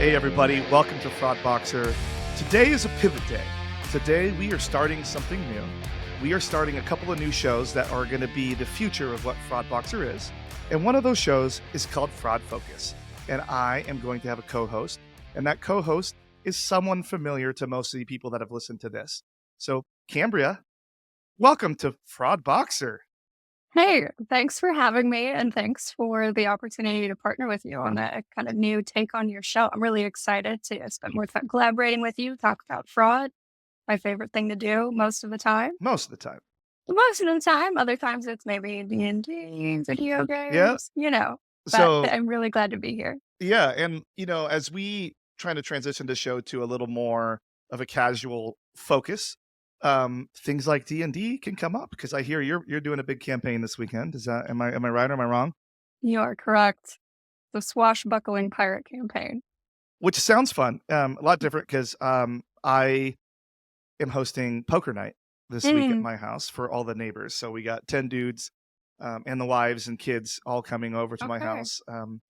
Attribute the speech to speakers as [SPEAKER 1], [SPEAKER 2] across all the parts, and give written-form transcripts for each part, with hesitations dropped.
[SPEAKER 1] Hey everybody, welcome to Fraud Boxer. Today is a pivot day. Today we are starting something new. We are starting a couple of new shows that are going to be the future of what Fraud Boxer is. And one of those shows is called Fraud Focus. And I am going to have a co-host. And that co-host is someone familiar to most of the people that have listened to this. So Cambria, welcome to Fraud Boxer.
[SPEAKER 2] Hey, thanks for having me, and thanks for the opportunity to partner with you on a kind of new take on your show. I'm really excited to spend more time collaborating with you, talk about fraud, my favorite thing to do most of the time.
[SPEAKER 1] Most of the time.
[SPEAKER 2] Most of the time, other times it's maybe D&D, video
[SPEAKER 1] Yeah.
[SPEAKER 2] games, but
[SPEAKER 1] So
[SPEAKER 2] I'm really glad to be here.
[SPEAKER 1] yeah, and as we trying to transition the show to a little more of a casual focus, things like D&D can come up because I hear you're doing a big campaign this weekend. Is that am I right or am I wrong?
[SPEAKER 2] You are correct. The swashbuckling pirate campaign.
[SPEAKER 1] Which sounds fun. A lot different because I am hosting poker night this week at
[SPEAKER 2] Mm,
[SPEAKER 1] my house for all the neighbors. So we got 10 dudes and the wives and kids all coming over to my
[SPEAKER 2] okay.
[SPEAKER 1] house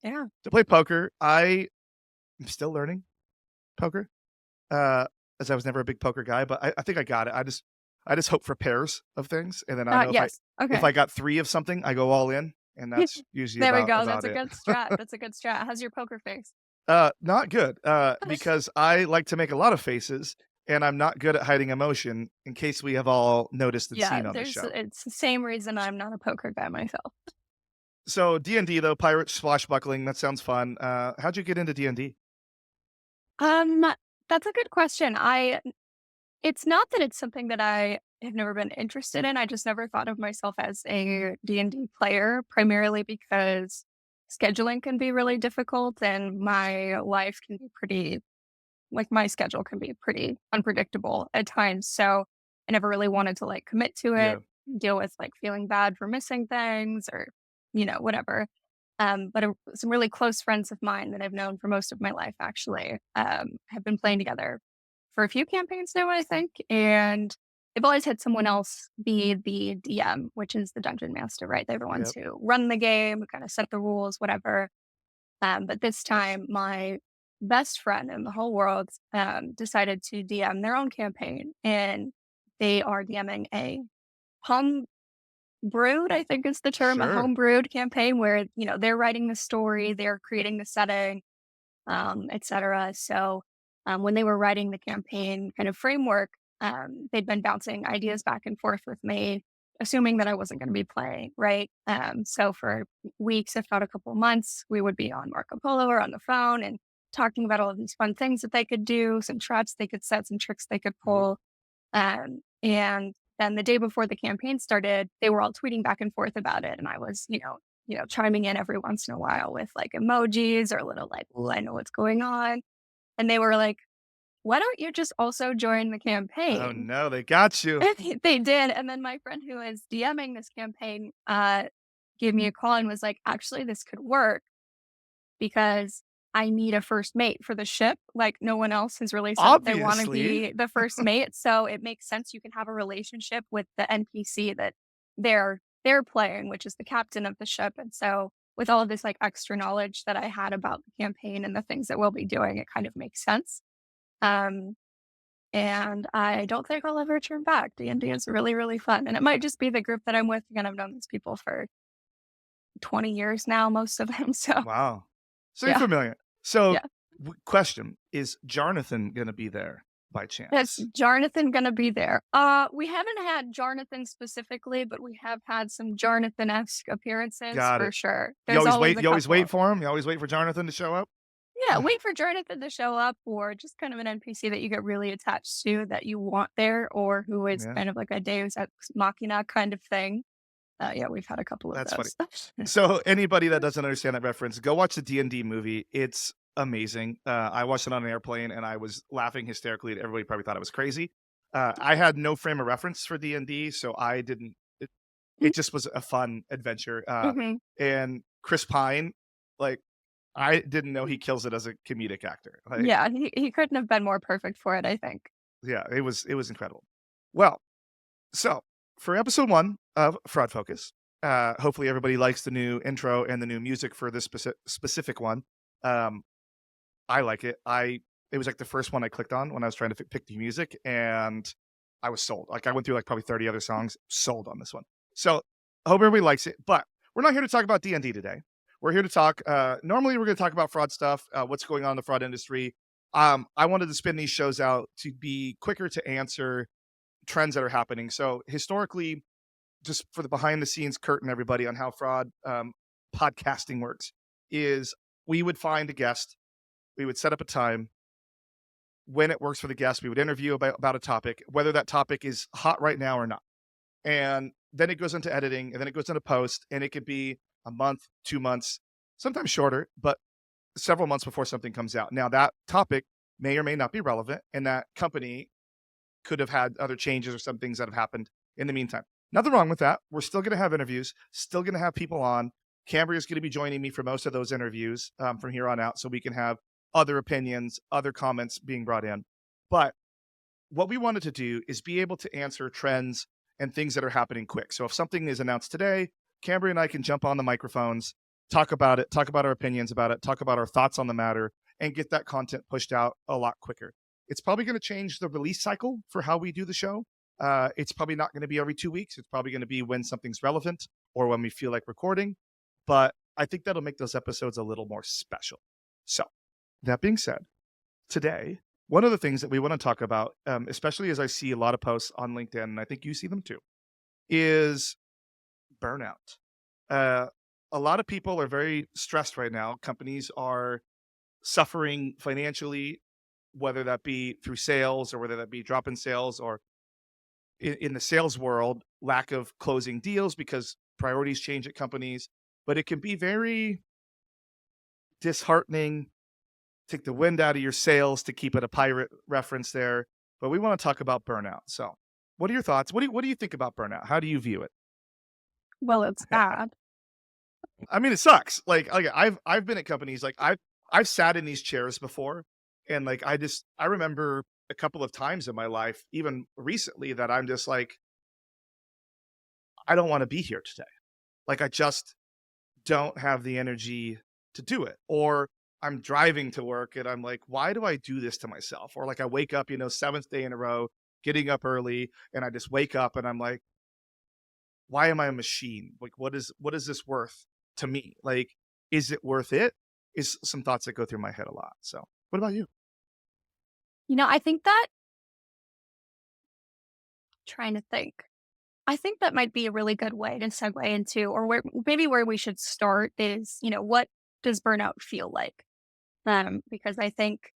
[SPEAKER 2] Yeah.
[SPEAKER 1] to play poker. I am still learning poker. As I was never a big poker guy, but I think I got it. I just hope for pairs of things, and then I know
[SPEAKER 2] Yes.
[SPEAKER 1] if
[SPEAKER 2] Okay.
[SPEAKER 1] I got three of something, I go all in, and that's usually
[SPEAKER 2] There we go. That's
[SPEAKER 1] about
[SPEAKER 2] a
[SPEAKER 1] it.
[SPEAKER 2] good strat. That's a good strat. How's your poker face?
[SPEAKER 1] Not good. Because I like to make a lot of faces, and I'm not good at hiding emotion. In case we have all noticed and
[SPEAKER 2] Yeah,
[SPEAKER 1] seen on the show.
[SPEAKER 2] it's the same reason I'm not a poker guy myself.
[SPEAKER 1] So D&D though, pirate swashbuckling, that sounds fun. How'd you get into D&D?
[SPEAKER 2] Um, that's a good question. It's not that it's something that I have never been interested in. I just never thought of myself as a D&D player, primarily because scheduling can be really difficult and my life can be my schedule can be pretty unpredictable at times. So I never really wanted to commit to
[SPEAKER 1] Yeah,
[SPEAKER 2] it, deal with feeling bad for missing things or, whatever. But some really close friends of mine that I've known for most of my life actually have been playing together for a few campaigns now, I think. And they've always had someone else be the DM, which is the dungeon master, right? They're the ones
[SPEAKER 1] yeah.
[SPEAKER 2] who run the game, kind of set the rules, whatever. But this time, my best friend in the whole world decided to DM their own campaign, and they are DMing a home brewed, I think is the term, a
[SPEAKER 1] Sure.
[SPEAKER 2] home brewed campaign where they're writing the story, they're creating the setting, etc. So when they were writing the campaign kind of framework, they'd been bouncing ideas back and forth with me, assuming that I wasn't going to be playing, right? So for weeks, if not a couple of months, we would be on Marco Polo or on the phone and talking about all of these fun things that they could do, some traps they could set, some tricks they could
[SPEAKER 1] Ooh.
[SPEAKER 2] pull. And then the day before the campaign started, they were all tweeting back and forth about it. And I was, chiming in every once in a while with emojis or a little "Ooh, I know what's going on." And they were like, "Why don't you just also join the
[SPEAKER 1] Oh
[SPEAKER 2] campaign?"
[SPEAKER 1] no, they got you.
[SPEAKER 2] And they did. And then my friend who is DMing this campaign gave me a call and was like, "Actually, this could work because I need a first mate for the ship. Like no one else has really said that they want to
[SPEAKER 1] Obviously.
[SPEAKER 2] be the first mate. So it makes sense you can have a relationship with the NPC that they're playing, which is the captain of the ship. And so with all of this extra knowledge that I had about the campaign and the things that we'll be doing, it kind of makes sense. Um and I don't think I'll ever turn back. D&D is really, really fun. And it might just be the group that I'm with. Again, I've known these people for 20 years now, most of them. So
[SPEAKER 1] Wow. So you're
[SPEAKER 2] yeah,
[SPEAKER 1] familiar. So,
[SPEAKER 2] yeah.
[SPEAKER 1] question, is Jonathan gonna be there by
[SPEAKER 2] Is
[SPEAKER 1] chance?
[SPEAKER 2] Jarnathan gonna be there? We haven't had Jarnathan specifically, but we have had some Jarnathan-esque appearances
[SPEAKER 1] Got
[SPEAKER 2] for
[SPEAKER 1] it.
[SPEAKER 2] sure. There's always a
[SPEAKER 1] You always wait
[SPEAKER 2] couple.
[SPEAKER 1] for him? You always wait for Jonathan to show up?
[SPEAKER 2] Yeah, wait for Jarnathan to show up or just kind of an NPC that you get really attached to that you want there or who is
[SPEAKER 1] Yeah,
[SPEAKER 2] kind of like a Deus Ex Machina kind of thing. Yeah, we've had a couple of
[SPEAKER 1] that's funny.
[SPEAKER 2] those.
[SPEAKER 1] So, anybody that doesn't understand that reference, go watch the D&D movie. It's amazing. I watched it on an airplane, and I was laughing hysterically. Everybody probably thought I was crazy. I had no frame of reference for D&D, so I didn't it just was a fun adventure,
[SPEAKER 2] Mhm.
[SPEAKER 1] and Chris Pine, like, I didn't know he kills it as a comedic actor. Like,
[SPEAKER 2] Yeah, he couldn't have been more perfect for it, I think.
[SPEAKER 1] yeah, it was incredible. Well, so for episode 1 of Fraud Focus, hopefully everybody likes the new intro and the new music for this specific one. Um, I like it. It was like the first one I clicked on when I was trying to pick the music, and I was sold. Like I went through like probably 30 other songs, sold on this one. So I hope everybody likes it. But we're not here to talk about D&D today. We're here to talk. Normally, we're going to talk about fraud stuff, what's going on in the fraud industry. I wanted to spin these shows out to be quicker to answer trends that are happening. So historically, just for the behind the scenes curtain, everybody on how fraud podcasting works is we would find a guest, we would set up a time. When it works for the guest, we would interview about a topic, whether that topic is hot right now or not. And then it goes into editing, and then it goes into post, and it could be a month, 2 months, sometimes shorter, but several months before something comes out. Now, that topic may or may not be relevant, and that company could have had other changes or some things that have happened in the meantime. Nothing wrong with that. We're still going to have interviews, still going to have people on. Cambria is going to be joining me for most of those interviews from here on out, so we can have other opinions, other comments being brought in. But what we wanted to do is be able to answer trends and things that are happening quick. So if something is announced today, Cambria and I can jump on the microphones, talk about it, talk about our opinions about it, talk about our thoughts on the matter, and get that content pushed out a lot quicker. It's probably going to change the release cycle for how we do the show. It's probably not going to be every 2 weeks. It's probably going to be when something's relevant or when we feel like recording. But I think that'll make those episodes a little more special. So that being said, today, one of the things that we want to talk about, especially as I see a lot of posts on LinkedIn, and I think you see them too, is burnout. A lot of people are very stressed right now. Companies are suffering financially, whether that be through sales or whether that be drop in sales or in the sales world, lack of closing deals because priorities change at companies. But it can be very disheartening, take the wind out of your sails, to keep it a pirate reference there. But we want to talk about burnout. So what are your thoughts? What do you think about burnout? How do you view it?
[SPEAKER 2] Well, it's bad.
[SPEAKER 1] I mean, it sucks. Like I've been at companies, like I've sat in these chairs before, and like I remember a couple of times in my life, even recently, that I'm just like, I don't want to be here today. Like I just don't have the energy to do it. Or I'm driving to work and I'm like, why do I do this to myself? Or like I wake up, seventh day in a row, getting up early, and I just wake up and I'm like, why am I a machine? Like, what is this worth to me? Like, is it worth it? Is some thoughts that go through my head a lot. So what about you?
[SPEAKER 2] I think that trying to think. I think that might be a really good way to segue into, or where we should start is, what does burnout feel like? Because I think,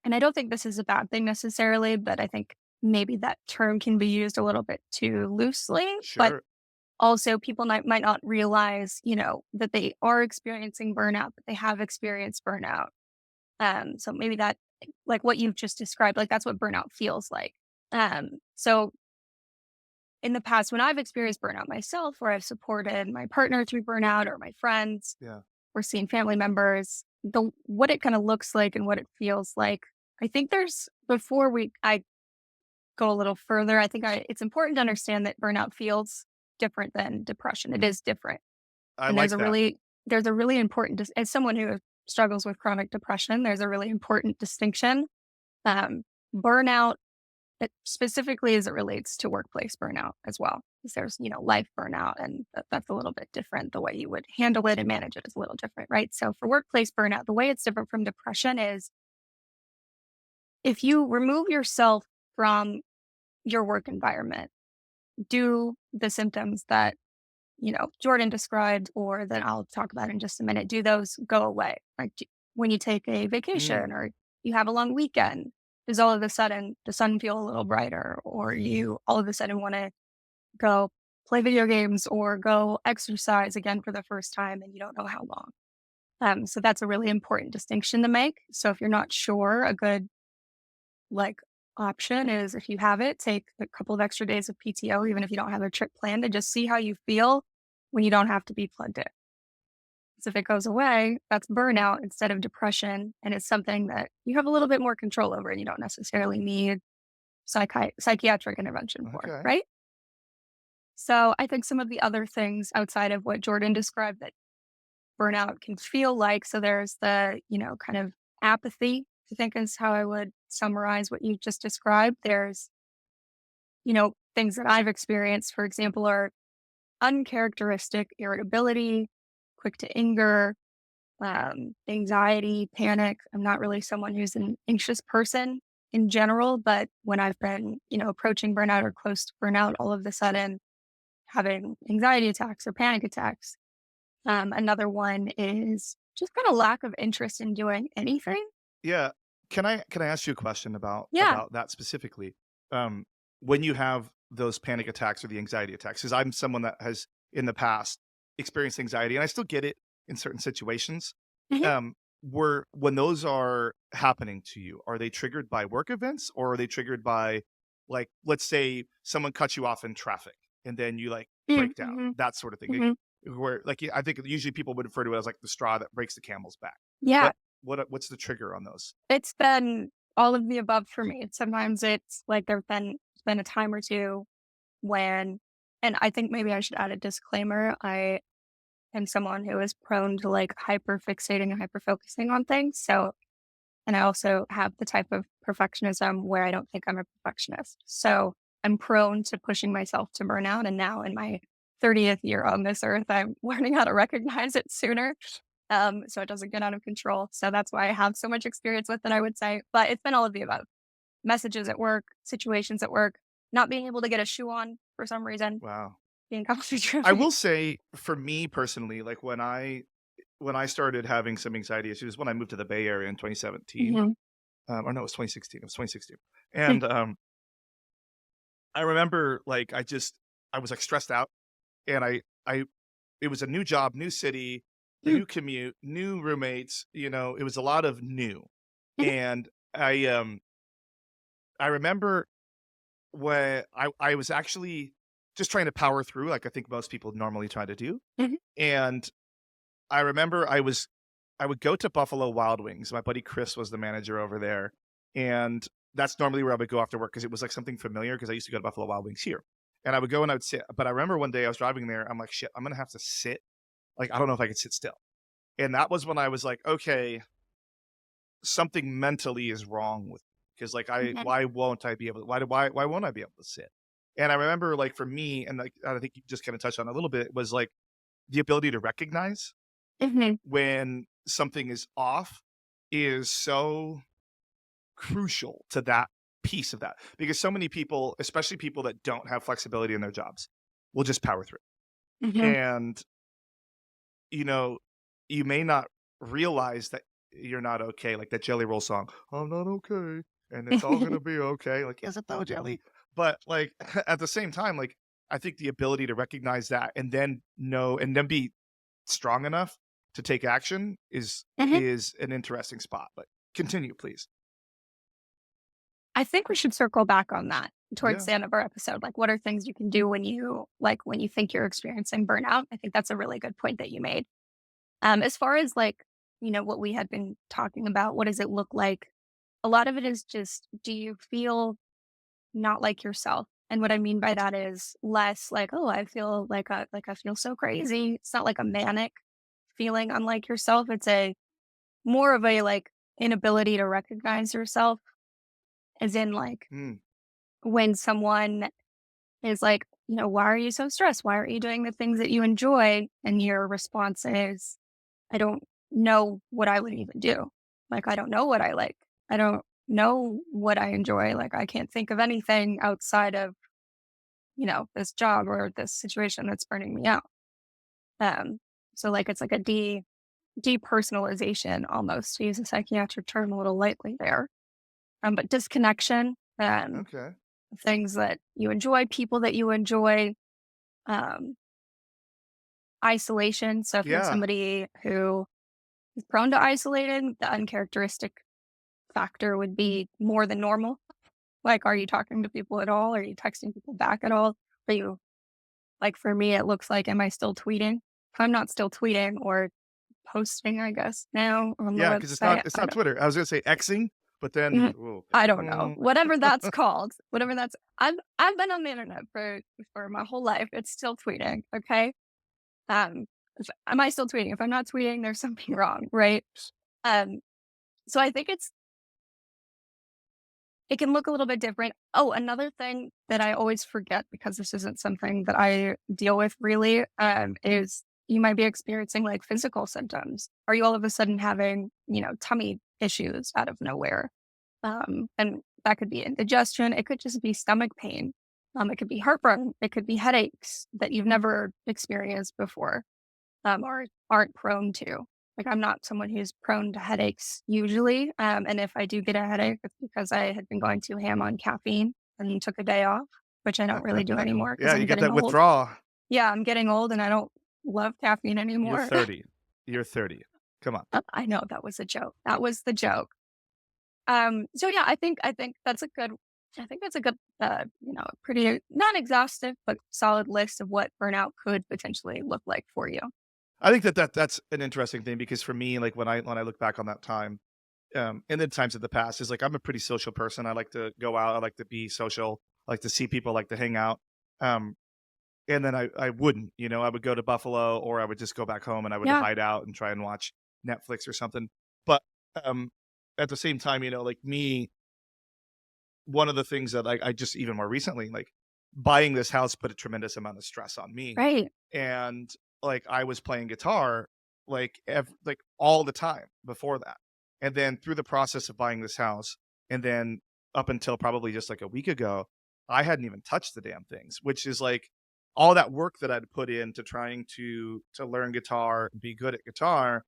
[SPEAKER 2] and I don't think this is a bad thing necessarily, but I think maybe that term can be used a little bit too loosely. But
[SPEAKER 1] Sure.
[SPEAKER 2] also, people might not realize, that they are experiencing burnout, that they have experienced burnout. So maybe that, like what you've just described, like that's what burnout feels like. So in the past, when I've experienced burnout myself, where I've supported my partner through burnout or my friends
[SPEAKER 1] Yeah.
[SPEAKER 2] or seeing family members, what it kind of looks like and what it feels like. I think before I go a little further, I think it's important to understand that burnout feels different than depression. It is different.
[SPEAKER 1] I
[SPEAKER 2] And
[SPEAKER 1] like that.
[SPEAKER 2] there's a really important, as someone who struggles with chronic depression, there's a really important distinction. Um, Burnout, specifically as it relates to workplace burnout as well, because there's, life burnout, and that's a little bit different. The way you would handle it and manage it is a little different, right? So for workplace burnout, the way it's different from depression is if you remove yourself from your work environment, do the symptoms that Jordan described, or that I'll talk about in just a minute, do those go away? Like when you take a vacation
[SPEAKER 1] Mm,
[SPEAKER 2] or you have a long weekend, does all of a sudden the sun feel a little brighter, or you all of a sudden want to go play video games or go exercise again for the first time and you don't know how long? So that's a really important distinction to make. So if you're not sure, a good like option is, if you have it, take a couple of extra days of PTO, even if you don't have a trip planned, to just see how you feel when you don't have to be plugged in. So if it goes away, that's burnout instead of depression. And it's something that you have a little bit more control over and you don't necessarily need psychiatric intervention for,
[SPEAKER 1] okay.
[SPEAKER 2] right? So I think some of the other things outside of what Jordan described that burnout can feel like. So there's the, kind of apathy, I think is how I would summarize what you just described. There's, things that I've experienced, for example, are uncharacteristic irritability, quick to anger, anxiety, panic. I'm not really someone who's an anxious person in general, but when I've been, approaching burnout or close to burnout, all of a sudden having anxiety attacks or panic attacks. Another one is just kind of lack of interest in doing anything.
[SPEAKER 1] Yeah. Can I ask you a question about
[SPEAKER 2] Yeah.
[SPEAKER 1] that specifically? Um, when you have those panic attacks or the anxiety attacks, because I'm someone that has in the past experienced anxiety, and I still get it in certain situations.
[SPEAKER 2] Mhm.
[SPEAKER 1] Were when those are happening to you, are they triggered by work events or are they triggered by, like, let's say someone cuts you off in traffic and then you like break down,
[SPEAKER 2] Mhm.
[SPEAKER 1] that sort of thing?
[SPEAKER 2] Mhm.
[SPEAKER 1] Where like I think usually people would refer to it as like the straw that breaks the camel's back.
[SPEAKER 2] Yeah.
[SPEAKER 1] But what's the trigger on those?
[SPEAKER 2] It's been all of the above for me. Sometimes it's like there's been a time or two when, and I think maybe I should add a disclaimer. I am someone who is prone to like hyper fixating and hyper focusing on things. So, and I also have the type of perfectionism where I don't think I'm a perfectionist. So I'm prone to pushing myself to burnout. And now in my 30th year on this earth, I'm learning how to recognize it sooner. So it doesn't get out of control. So that's why I have so much experience with it, I would say. But it's been all of the above: messages at work, situations at work, not being able to get a shoe on for some reason,
[SPEAKER 1] Wow.
[SPEAKER 2] being constantly
[SPEAKER 1] I
[SPEAKER 2] driven.
[SPEAKER 1] will say for me personally, like when I started having some anxiety issues when I moved to the Bay Area in 2017,
[SPEAKER 2] Mhm.
[SPEAKER 1] or no, it was 2016. It was 2016, and I remember like I was like stressed out, and I it was a new job, new city,
[SPEAKER 2] Mm.
[SPEAKER 1] new commute, new roommates. It was a lot of new,
[SPEAKER 2] Mhm.
[SPEAKER 1] and I remember when I was actually just trying to power through, like I think most people normally try to do,
[SPEAKER 2] Mhm.
[SPEAKER 1] and I remember I would go to Buffalo Wild Wings. My buddy Chris was the manager over there, and that's normally where I would go after work because it was like something familiar because I used to go to Buffalo Wild Wings here. And I would go and I would sit. But I remember one day I was driving there. I'm like, shit, I'm gonna have to sit. Like, I don't know if I could sit still. And that was when I was like, okay, something mentally is wrong with because like
[SPEAKER 2] Mhm.
[SPEAKER 1] why won't I be able to why won't I be able to sit? And I remember like for me, and like I think you just kind of touched on it a little bit, was like the ability to recognize
[SPEAKER 2] Mhm.
[SPEAKER 1] when something is off is so crucial to that piece of that because so many people, especially people that don't have flexibility in their jobs, will just power through.
[SPEAKER 2] Mhm.
[SPEAKER 1] And you know, you may not realize that you're not okay, like that Jelly Roll song, "I'm not okay, and it's all gonna be okay." Like, "Yes, it though, Jelly?" But, like, at the same time, like, I think the ability to recognize that and then know and then be strong enough to take action
[SPEAKER 2] Mhm.
[SPEAKER 1] is an interesting spot, but continue, please.
[SPEAKER 2] I think we should circle back on that towards
[SPEAKER 1] Yeah.
[SPEAKER 2] the end of our episode. Like, what are things you can do when you think you're experiencing burnout? I think that's a really good point that you made. As far as like, what we had been talking about, what does it look like? A lot of it is just, do you feel not like yourself? And what I mean by that is less like, oh, I feel like I feel so crazy. It's not like a manic feeling unlike yourself. It's a more of a like inability to recognize yourself, as in like
[SPEAKER 1] Mm,
[SPEAKER 2] when someone is like, why are you so stressed? Why aren't you doing the things that you enjoy? And your response is, I don't know what I would even do. Like, I don't know what I like. I don't know what I enjoy. Like, I can't think of anything outside of, this job or this situation that's burning me out. Um, so like, it's like a depersonalization almost, to use a psychiatric term a little lightly there. But disconnection,
[SPEAKER 1] okay.
[SPEAKER 2] things that you enjoy, people that you enjoy, um, isolation. So if you're
[SPEAKER 1] Yeah.
[SPEAKER 2] somebody who is prone to isolating, the uncharacteristic factor would be more than normal. Like, are you talking to people at all? Are you texting people back at all? Are you, like, for me, it looks like, am I still tweeting? If I'm not still tweeting or posting, I guess now on the
[SPEAKER 1] Yeah, because
[SPEAKER 2] website,
[SPEAKER 1] it's not Twitter. I was gonna say Xing, but then
[SPEAKER 2] Mhm.
[SPEAKER 1] ooh,
[SPEAKER 2] I don't know.
[SPEAKER 1] mm,
[SPEAKER 2] Whatever that's called, whatever that's, I've been on the internet for my whole life. It's still tweeting. Okay. Um, am I still tweeting? If I'm not tweeting, there's something wrong, right? Um, so I think it can look a little bit different. Oh, another thing that I always forget because this isn't something that I deal with really, is you might be experiencing like physical symptoms. Are you all of a sudden having, tummy issues out of nowhere? And that could be indigestion. It could just be stomach pain. It could be heartburn. It could be headaches that you've never experienced before, or aren't prone to. Like I'm not someone who's prone to headaches usually. And if I do get a headache, it's because I had been going too ham on caffeine and took a day off, which I don't really do anymore because
[SPEAKER 1] Yeah,
[SPEAKER 2] I'm
[SPEAKER 1] you get
[SPEAKER 2] getting
[SPEAKER 1] that
[SPEAKER 2] old.
[SPEAKER 1] withdrawal.
[SPEAKER 2] Yeah, I'm getting old and I don't love caffeine
[SPEAKER 1] You're
[SPEAKER 2] anymore.
[SPEAKER 1] 30. You're 30. Come on.
[SPEAKER 2] I know that was a joke. That was the joke. So yeah, I think that's a good I think that's a good pretty non-exhaustive but solid list of what burnout could potentially look like for you.
[SPEAKER 1] I think that's an interesting thing because for me, like when I look back on that time, and then times of the past is like I'm a pretty social person. I like to go out. I like to be social. I like to see people. I like to hang out. Um, and then I wouldn't, I would go to Buffalo or I would just go back home and I would
[SPEAKER 2] Yeah.
[SPEAKER 1] hide out and try and watch Netflix or something. But um, at the same time, like me, one of the things that I just even more recently, like buying this house put a tremendous amount of stress on me.
[SPEAKER 2] Right.
[SPEAKER 1] And like I was playing guitar like all the time before that. And then through the process of buying this house, and then up until probably just like a week ago, I hadn't even touched the damn things, which is like all that work that I'd put into trying to learn guitar, be good at guitar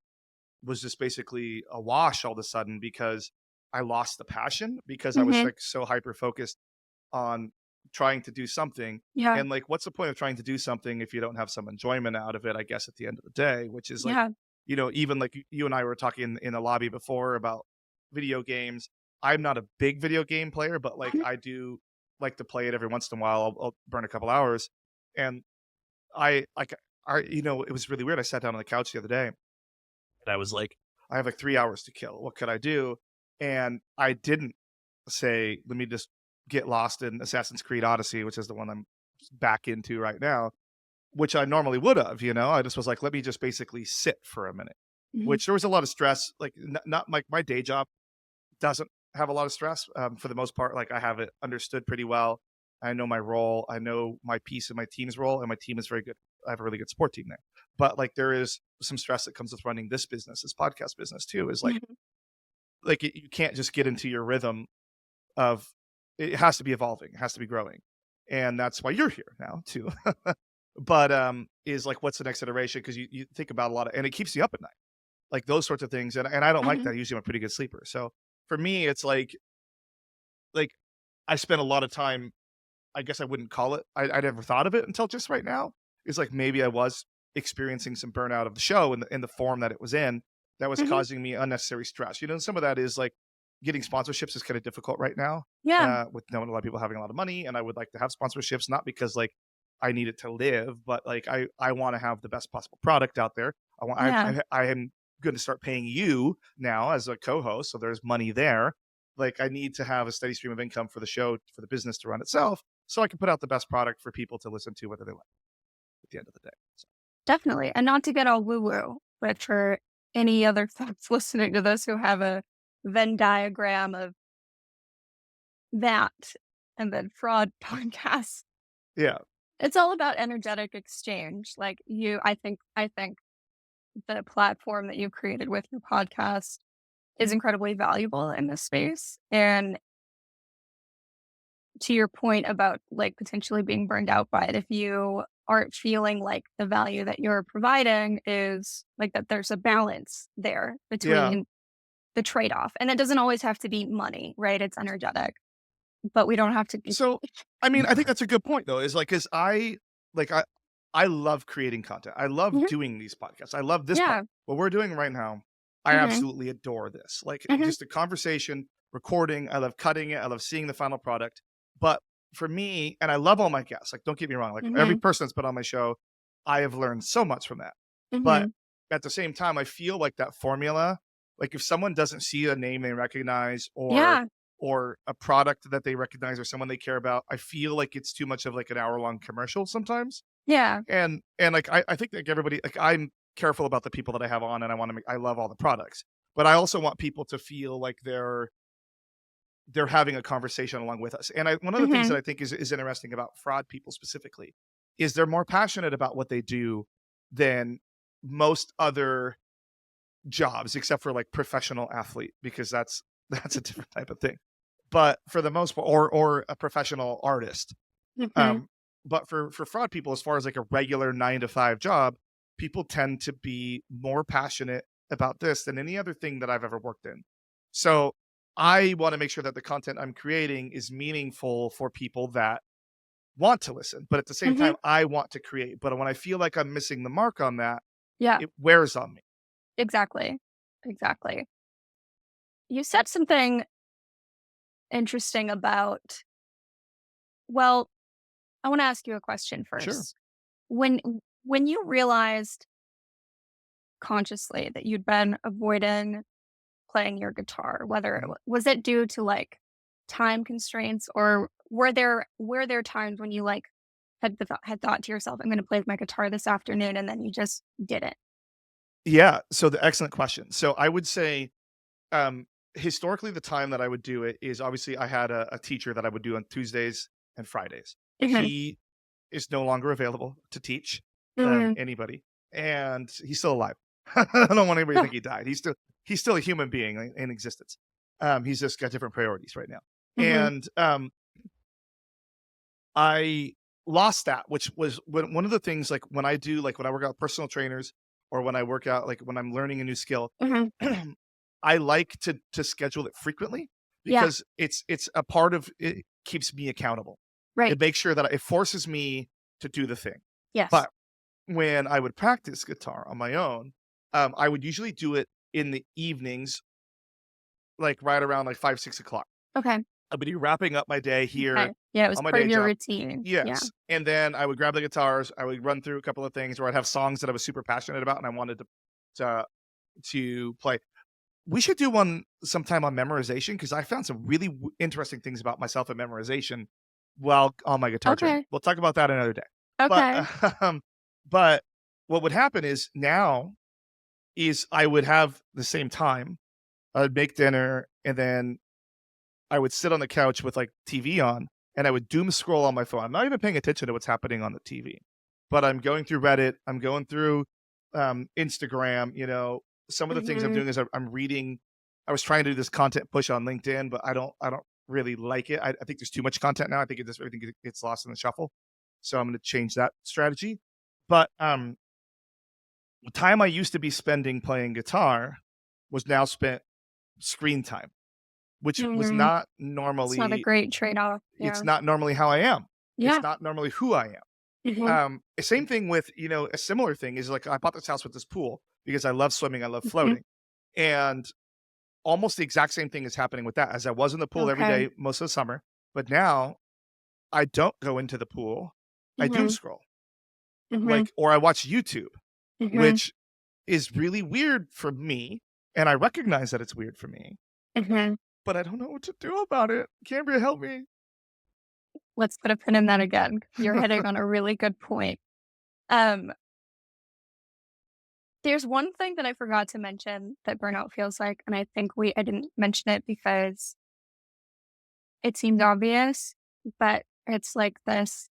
[SPEAKER 1] was just basically a wash all of a sudden because I lost the passion because I was
[SPEAKER 2] Mhm.
[SPEAKER 1] like so hyper focused on trying to do something.
[SPEAKER 2] Yeah.
[SPEAKER 1] And like, what's the point of trying to do something if you don't have some enjoyment out of it? I guess at the end of the day, which is like,
[SPEAKER 2] Yeah.
[SPEAKER 1] even like you and I were talking in the lobby before about video games. I'm not a big video game player, but like
[SPEAKER 2] Mhm.
[SPEAKER 1] I do like to play it every once in a while. I'll burn a couple hours, and I like it was really weird. I sat down on the couch the other day and I was like, I have like 3 hours to kill. What could I do? And I didn't say, let me just get lost in Assassin's Creed Odyssey, which is the one I'm back into right now, which I normally would have, I just was like, let me just basically sit for a minute,
[SPEAKER 2] Mhm.
[SPEAKER 1] which there was a lot of stress. Like, not like my day job doesn't have a lot of stress for the most part. Like, I have it understood pretty well. I know my role. I know my piece of my team's role, and my team is very good. I have a really good support team there. But like, there is some stress that comes with running this business, this podcast business too. Is
[SPEAKER 2] Mhm.
[SPEAKER 1] you can't just get into your rhythm of it has to be evolving, it has to be growing. And that's why you're here now too. But is like what's the next iteration? Because you think about a lot of and it keeps you up at night. Like those sorts of things. And I don't like
[SPEAKER 2] Mhm.
[SPEAKER 1] that. Usually I'm a pretty good sleeper. So for me, it's like I spent a lot of time, I guess I wouldn't call it. I never thought of it until just right now. It's like maybe I was experiencing some burnout of the show in the form that it was in that was
[SPEAKER 2] Mhm.
[SPEAKER 1] causing me unnecessary stress. And some of that is like getting sponsorships is kind of difficult right now.
[SPEAKER 2] Yeah.
[SPEAKER 1] With knowing a lot of people having a lot of money, and I would like to have sponsorships, not because like I need it to live, but like I want to have the best possible product out there. I want
[SPEAKER 2] Yeah.
[SPEAKER 1] I am going to start paying you now as a co-host, so there's money there. Like I need to have a steady stream of income for the show, for the business to run itself, so I can put out the best product for people to listen to, whether they like it at the end of the day. So,
[SPEAKER 2] Definitely. And not to get all woo-woo, but for any other folks listening to this who have a Venn diagram of that and then fraud podcasts,
[SPEAKER 1] yeah,
[SPEAKER 2] it's all about energetic exchange. Like I think the platform that you've created with your podcast is incredibly valuable in this space. And to your point about like potentially being burned out by it, if you aren't feeling like the value that you're providing is like that there's a balance there
[SPEAKER 1] yeah.
[SPEAKER 2] between the trade-off. And it doesn't always have to be money, right? It's energetic. But we don't have to be
[SPEAKER 1] So, I mean, I think that's a good point though. Is like, cause like I love creating content. I love
[SPEAKER 2] Mhm.
[SPEAKER 1] doing these podcasts. I love this
[SPEAKER 2] Yeah.
[SPEAKER 1] what we're doing right now. I
[SPEAKER 2] Mhm.
[SPEAKER 1] absolutely adore this. Like
[SPEAKER 2] Mhm.
[SPEAKER 1] just a conversation, recording. I love cutting it. I love seeing the final product. But for me, and I love all my guests. Like, don't get me wrong. Like every
[SPEAKER 2] Mhm.
[SPEAKER 1] person that's been on my show, I have learned so much from that. But
[SPEAKER 2] Mhm.
[SPEAKER 1] at the same time, I feel like that formula. Like if someone doesn't see a name they recognize
[SPEAKER 2] Yeah.
[SPEAKER 1] or a product that they recognize or someone they care about, I feel like it's too much of like an hour long commercial sometimes.
[SPEAKER 2] Yeah.
[SPEAKER 1] And like I think like everybody like careful about the people that I have on, and I love all the products. But I also want people to feel like they're having a conversation along with us. And one of the things
[SPEAKER 2] Mm-hmm.
[SPEAKER 1] that I think is interesting about fraud people specifically is they're more passionate about what they do than most other jobs, except for like professional athlete, because that's a different type of thing. But for the most part, or a professional artist.
[SPEAKER 2] Mm-hmm.
[SPEAKER 1] Um, but for fraud people, as far as like a regular 9 to 5 job, people tend to be more passionate about this than any other thing that I've ever worked in. So I want to make sure that the content I'm creating is meaningful for people that want to listen. But at the same
[SPEAKER 2] Mm-hmm.
[SPEAKER 1] time, I want to create. But when I feel like I'm missing the mark on that,
[SPEAKER 2] Yeah,
[SPEAKER 1] it wears on me.
[SPEAKER 2] exactly. Exactly. You said something interesting about, well, I want to ask you a question
[SPEAKER 1] Sure.
[SPEAKER 2] first. When when you realized consciously that you'd been avoiding playing your guitar, whether
[SPEAKER 1] Mhm.
[SPEAKER 2] was it due to like time constraints, or were there times when you like had thought to yourself, I'm going to play my guitar this afternoon, and then you just didn't?
[SPEAKER 1] Yeah. So the excellent question. So I would say, um, historically, the time that I would do it is obviously I had a teacher that I would do on Tuesdays and Fridays.
[SPEAKER 2] Hmm.
[SPEAKER 1] He is no longer available to teach
[SPEAKER 2] Hmm.
[SPEAKER 1] anybody, and he's still alive. I don't want anybody to
[SPEAKER 2] Oh,
[SPEAKER 1] think he died. He's still a human being in existence. He's just got different priorities right now,
[SPEAKER 2] hmm.
[SPEAKER 1] and I lost that, which was one of the things. Like when I do, like when I work out with personal trainers, or when I work out, like when I'm learning a new skill,
[SPEAKER 2] Hmm.
[SPEAKER 1] I like to schedule it frequently
[SPEAKER 2] Yeah.
[SPEAKER 1] because it's a part of it keeps me accountable.
[SPEAKER 2] Right.
[SPEAKER 1] It makes sure that it forces me to do the thing.
[SPEAKER 2] Yes.
[SPEAKER 1] But when I would practice guitar on my own, I would usually do it in the evenings, like right around like 5, 6 o'clock.
[SPEAKER 2] Okay.
[SPEAKER 1] I would be wrapping up my day here
[SPEAKER 2] Okay. Yeah, it was
[SPEAKER 1] on my
[SPEAKER 2] part
[SPEAKER 1] day
[SPEAKER 2] of your
[SPEAKER 1] job.
[SPEAKER 2] routine. Yeah.
[SPEAKER 1] Yes. And then I would grab the guitars, I would run through a couple of things, or I'd have songs that I was super passionate about and I wanted to to play. We should do one sometime on memorization because I found some really interesting things about myself and memorization while on my guitar journey.
[SPEAKER 2] Okay.
[SPEAKER 1] We'll talk about that another day. But
[SPEAKER 2] Okay.
[SPEAKER 1] but what would happen is now is I would have the same time. I'd make dinner and then I would sit on the couch with like TV on and I would doom scroll on my phone. I'm not even paying attention to what's happening on the TV, but I'm going through Reddit. I'm going through Instagram. Some of the things I'm
[SPEAKER 2] Hmm.
[SPEAKER 1] doing is I'm reading. I was trying to do this content push on LinkedIn, but I don't really like it. I think there's too much content now. I think everything gets lost in the shuffle. So I'm going to change that strategy. But the time I used to be spending playing guitar was now spent screen time, which was
[SPEAKER 2] Hmm.
[SPEAKER 1] not
[SPEAKER 2] It's not a
[SPEAKER 1] normally
[SPEAKER 2] great trade-off.
[SPEAKER 1] it's
[SPEAKER 2] Yeah.
[SPEAKER 1] not normally how I am. It's
[SPEAKER 2] Yeah.
[SPEAKER 1] not normally who I am.
[SPEAKER 2] Hmm.
[SPEAKER 1] Same thing with, a similar thing is like I bought this house with this pool because I love swimming, I love
[SPEAKER 2] Hmm.
[SPEAKER 1] floating. And almost the exact same thing is happening with that as I was in the pool every
[SPEAKER 2] Okay.
[SPEAKER 1] day most of the summer, but now I don't go into the pool. I doom
[SPEAKER 2] Hmm.
[SPEAKER 1] scroll.
[SPEAKER 2] Hmm.
[SPEAKER 1] Like or I watch YouTube,
[SPEAKER 2] Hmm.
[SPEAKER 1] which is really weird for me, and I recognize that it's weird for me,
[SPEAKER 2] Hmm.
[SPEAKER 1] but I don't know what to do about it. Cambria, help me.
[SPEAKER 2] Let's put a pin in that again. You're hitting on a really good point. Um, there's one thing that I forgot to mention that burnout feels like, and I didn't mention it because it seemed obvious, but it's like this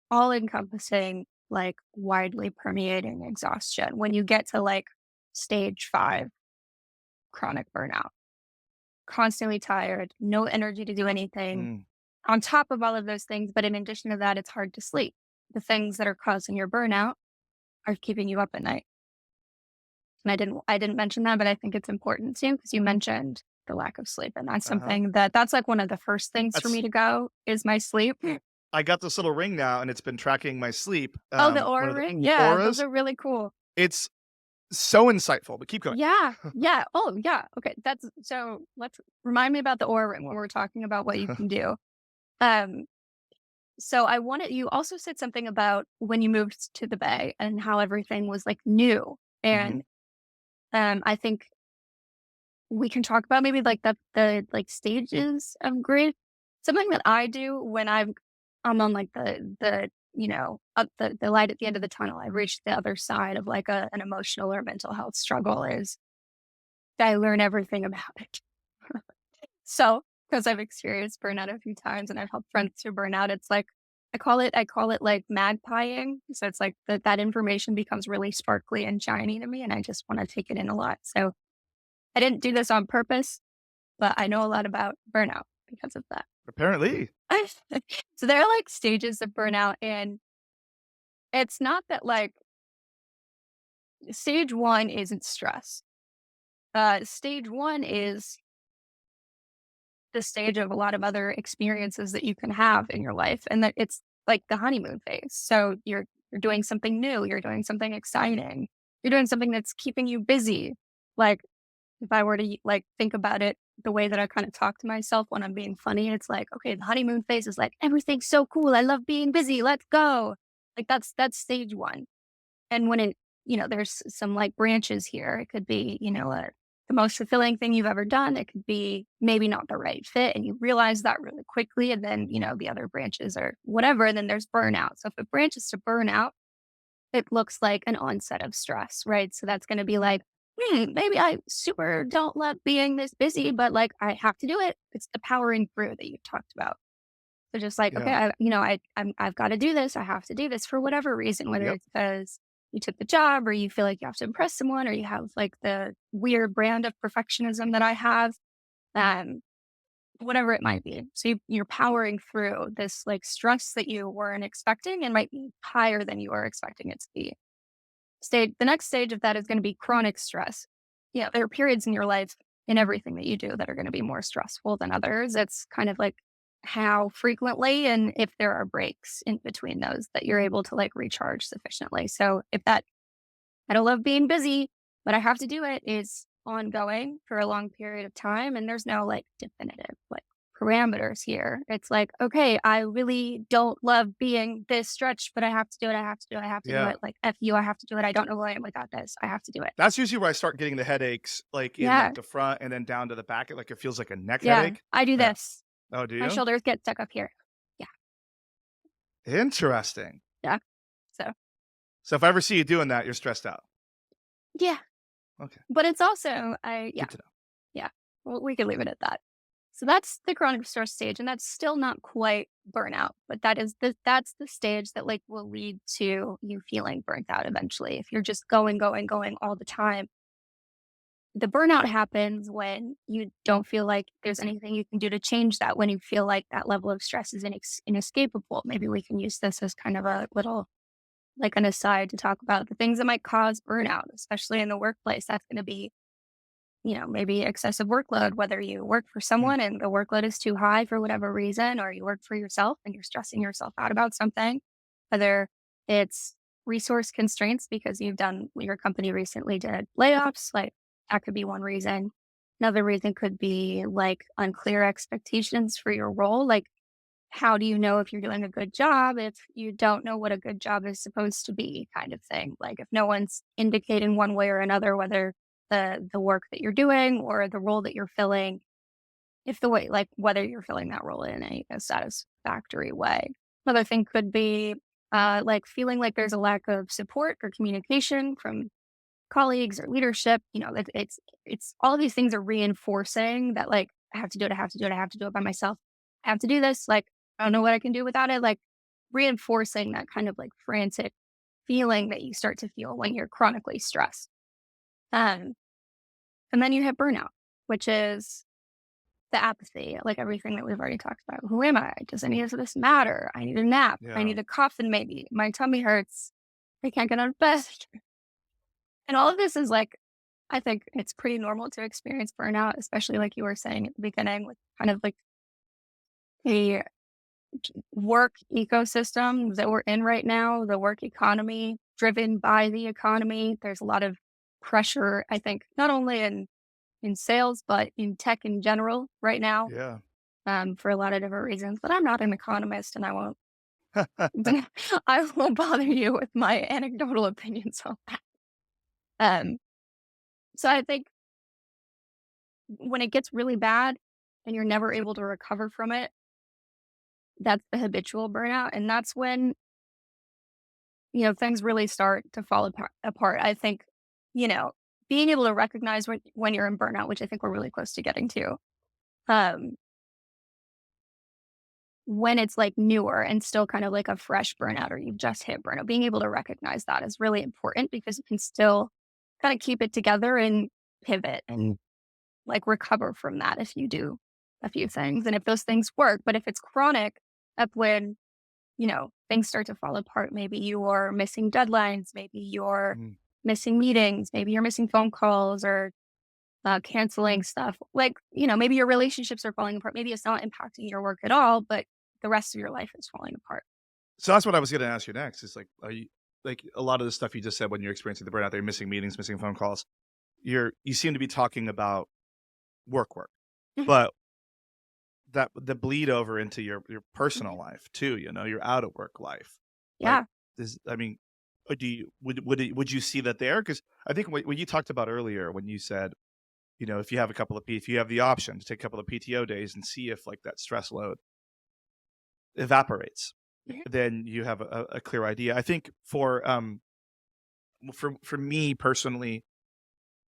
[SPEAKER 2] all encompassing, like widely permeating exhaustion when you get to like stage 5 chronic burnout, constantly tired, no energy to do anything.
[SPEAKER 1] Mm,
[SPEAKER 2] On top of all of those things, but in addition to that, it's hard to sleep. The things that are causing your burnout are keeping you up at night. And I didn't mention that, but I think it's important too because you mentioned the lack of sleep, and that's
[SPEAKER 1] uh-huh.
[SPEAKER 2] something that's like one of the first things for me
[SPEAKER 1] That's
[SPEAKER 2] to go is my sleep.
[SPEAKER 1] I got this little ring now, and it's been tracking my sleep.
[SPEAKER 2] Oh, the
[SPEAKER 1] One
[SPEAKER 2] Aura
[SPEAKER 1] of the
[SPEAKER 2] Ring? Yeah, those
[SPEAKER 1] auras.
[SPEAKER 2] are really cool.
[SPEAKER 1] It's so insightful, but keep going.
[SPEAKER 2] Yeah, yeah. Oh, yeah. Okay, that's so let's remind me about the Aura Ring when we're talking about what you can do. Um, so you also said something about when you moved to the Bay and how everything was like new.
[SPEAKER 1] Mhm,
[SPEAKER 2] And I think we can talk about maybe like the like stages of grief. Something that I do when I'm on like the up the light at the end of the tunnel. I've reached the other side of like an emotional or mental health struggle is that I learn everything about it. So, because I've experienced burnout a few times and I've helped friends through burnout, it's like I call it like magpieing. So it's like that information becomes really sparkly and shiny to me, and I just want to take it in a lot. So I didn't do this on purpose, but I know a lot about burnout because of that.
[SPEAKER 1] Apparently.
[SPEAKER 2] So there are like stages of burnout, and it's not that like stage one isn't stress. Stage one is the stage of a lot of other experiences that you can have in your life, and that it's like the honeymoon phase. So you're doing something new, you're doing something exciting, you're doing something that's keeping you busy. Like if I were to like think about it the way that I kind of talk to myself when I'm being funny, it's like, okay, the honeymoon phase is like everything's so cool. I love being busy. Let's go. Like that's stage one. And when there's some like branches here. It could be, the most fulfilling thing you've ever done. It could be maybe not the right fit. And you realize that really quickly. And then, the other branches are whatever. And then there's burnout. So if it branches to burnout, it looks like an onset of stress, right? So that's going to be like, maybe I super don't love being this busy, but like I have to do it. It's the powering through that you talked about. So just like, okay,
[SPEAKER 1] Yeah.
[SPEAKER 2] I've got to do this. I have to do this for whatever reason, whether
[SPEAKER 1] Yep.
[SPEAKER 2] it's because you took the job or you feel like you have to impress someone or you have like the weird brand of perfectionism that I have, um, whatever it might be. So you're powering through this like stress that you weren't expecting and might be higher than you were expecting it to be. The next stage of that is going to be chronic stress. Yeah, there are periods in your life in everything that you do that are going to be more stressful than others. It's kind of like how frequently and if there are breaks in between those that you're able to like recharge sufficiently. So if that I don't love being busy, but I have to do it is ongoing for a long period of time. And there's no like definitive like parameters here. It's like, okay, I really don't love being this stretch, but I have to do it. I have to do it. I have to do
[SPEAKER 1] Yeah.
[SPEAKER 2] it. Like F you, I have to do it. I don't know who I am without this. I have to do it.
[SPEAKER 1] That's usually where I start getting the headaches, like in
[SPEAKER 2] Yeah.
[SPEAKER 1] like the front and then down to the back. Like it feels like a neck
[SPEAKER 2] Yeah.
[SPEAKER 1] headache.
[SPEAKER 2] I do
[SPEAKER 1] Yeah.
[SPEAKER 2] this.
[SPEAKER 1] Oh, do
[SPEAKER 2] My
[SPEAKER 1] you?
[SPEAKER 2] shoulders get stuck up here. Yeah.
[SPEAKER 1] Interesting.
[SPEAKER 2] Yeah. So
[SPEAKER 1] So if I ever see you doing that, you're stressed out.
[SPEAKER 2] yeah.
[SPEAKER 1] Okay.
[SPEAKER 2] But it's also I yeah.
[SPEAKER 1] Good to know.
[SPEAKER 2] Yeah. Well, we can leave it at that. So that's the chronic stress stage, and that's still not quite burnout, but that's the stage that like will lead to you feeling burnt out eventually. If you're just going, going, going all the time, the burnout happens when you don't feel like there's anything you can do to change that. When you feel like that level of stress is inescapable. Maybe we can use this as kind of a little like an aside to talk about the things that might cause burnout, especially in the workplace. That's going to be maybe excessive workload, whether you work for
[SPEAKER 1] Mm.
[SPEAKER 2] someone and the workload is too high for whatever reason, or you work for yourself and you're stressing yourself out about something, whether it's resource constraints because your company recently did layoffs, like that could be one reason. Another reason could be like unclear expectations for your role. Like, how do you know if you're doing a good job if you don't know what a good job is supposed to be, kind of thing? Like, if no one's indicating one way or another whether the work that you're doing or the role that you're filling, if the way like whether you're filling that role in a satisfactory way. Another thing could be like feeling like there's a lack of support or communication from colleagues or leadership. It's all of these things are reinforcing that like I have to do it, I have to do it, I have to do it by myself. I have to do this. Like I don't know what I can do without it. Like reinforcing that kind of like frantic feeling that you start to feel when you're chronically stressed. Um, and then you hit burnout, which is the apathy, like everything that we've already talked about. Who am I? Does any of this matter? I need a nap. I
[SPEAKER 1] Yeah.
[SPEAKER 2] need a coffin, maybe. My tummy hurts. I can't get out of bed. And all of this is like, I think it's pretty normal to experience burnout, especially like you were saying at the beginning with kind of like the work ecosystem that we're in right now, the work economy driven by the economy. There's a lot of pressure, I think, not only in sales, but in tech in general right now,
[SPEAKER 1] Yeah.
[SPEAKER 2] for a lot of different reasons. But I'm not an economist and I won't I won't bother you with my anecdotal opinions on that. Um, so I think when it gets really bad and you're never able to recover from it, that's the habitual burnout. And that's when things really start to fall apart. I think, you know, being able to recognize when you're in burnout, which I think we're really close to getting to, um, when it's like newer and still kind of like a fresh burnout or you've just hit burnout, being able to recognize that is really important because you can still kind of keep it together and pivot and like recover from that if you do a few things. And if those things work, but if it's chronic, up when, things start to fall apart, maybe you're missing deadlines, maybe you're
[SPEAKER 1] Mm.
[SPEAKER 2] missing meetings, maybe you're missing phone calls or canceling stuff. Like, maybe your relationships are falling apart. Maybe it's not impacting your work at all, but the rest of your life is falling apart.
[SPEAKER 1] So that's what I was going to ask you next. Is like, are you like a lot of the stuff you just said when you're experiencing the burnout? They're missing meetings, missing phone calls. You seem to be talking about work,
[SPEAKER 2] Mhm.
[SPEAKER 1] but that the bleed over into your personal
[SPEAKER 2] Mhm.
[SPEAKER 1] life too. Your out of work life. Like,
[SPEAKER 2] Yeah.
[SPEAKER 1] this. I mean, do you would you see that there? Because I think what you talked about earlier when you said, if you have if you have the option to take a couple of PTO days and see if like that stress load evaporates,
[SPEAKER 2] Mhm.
[SPEAKER 1] then you have a clear idea. I think for me personally,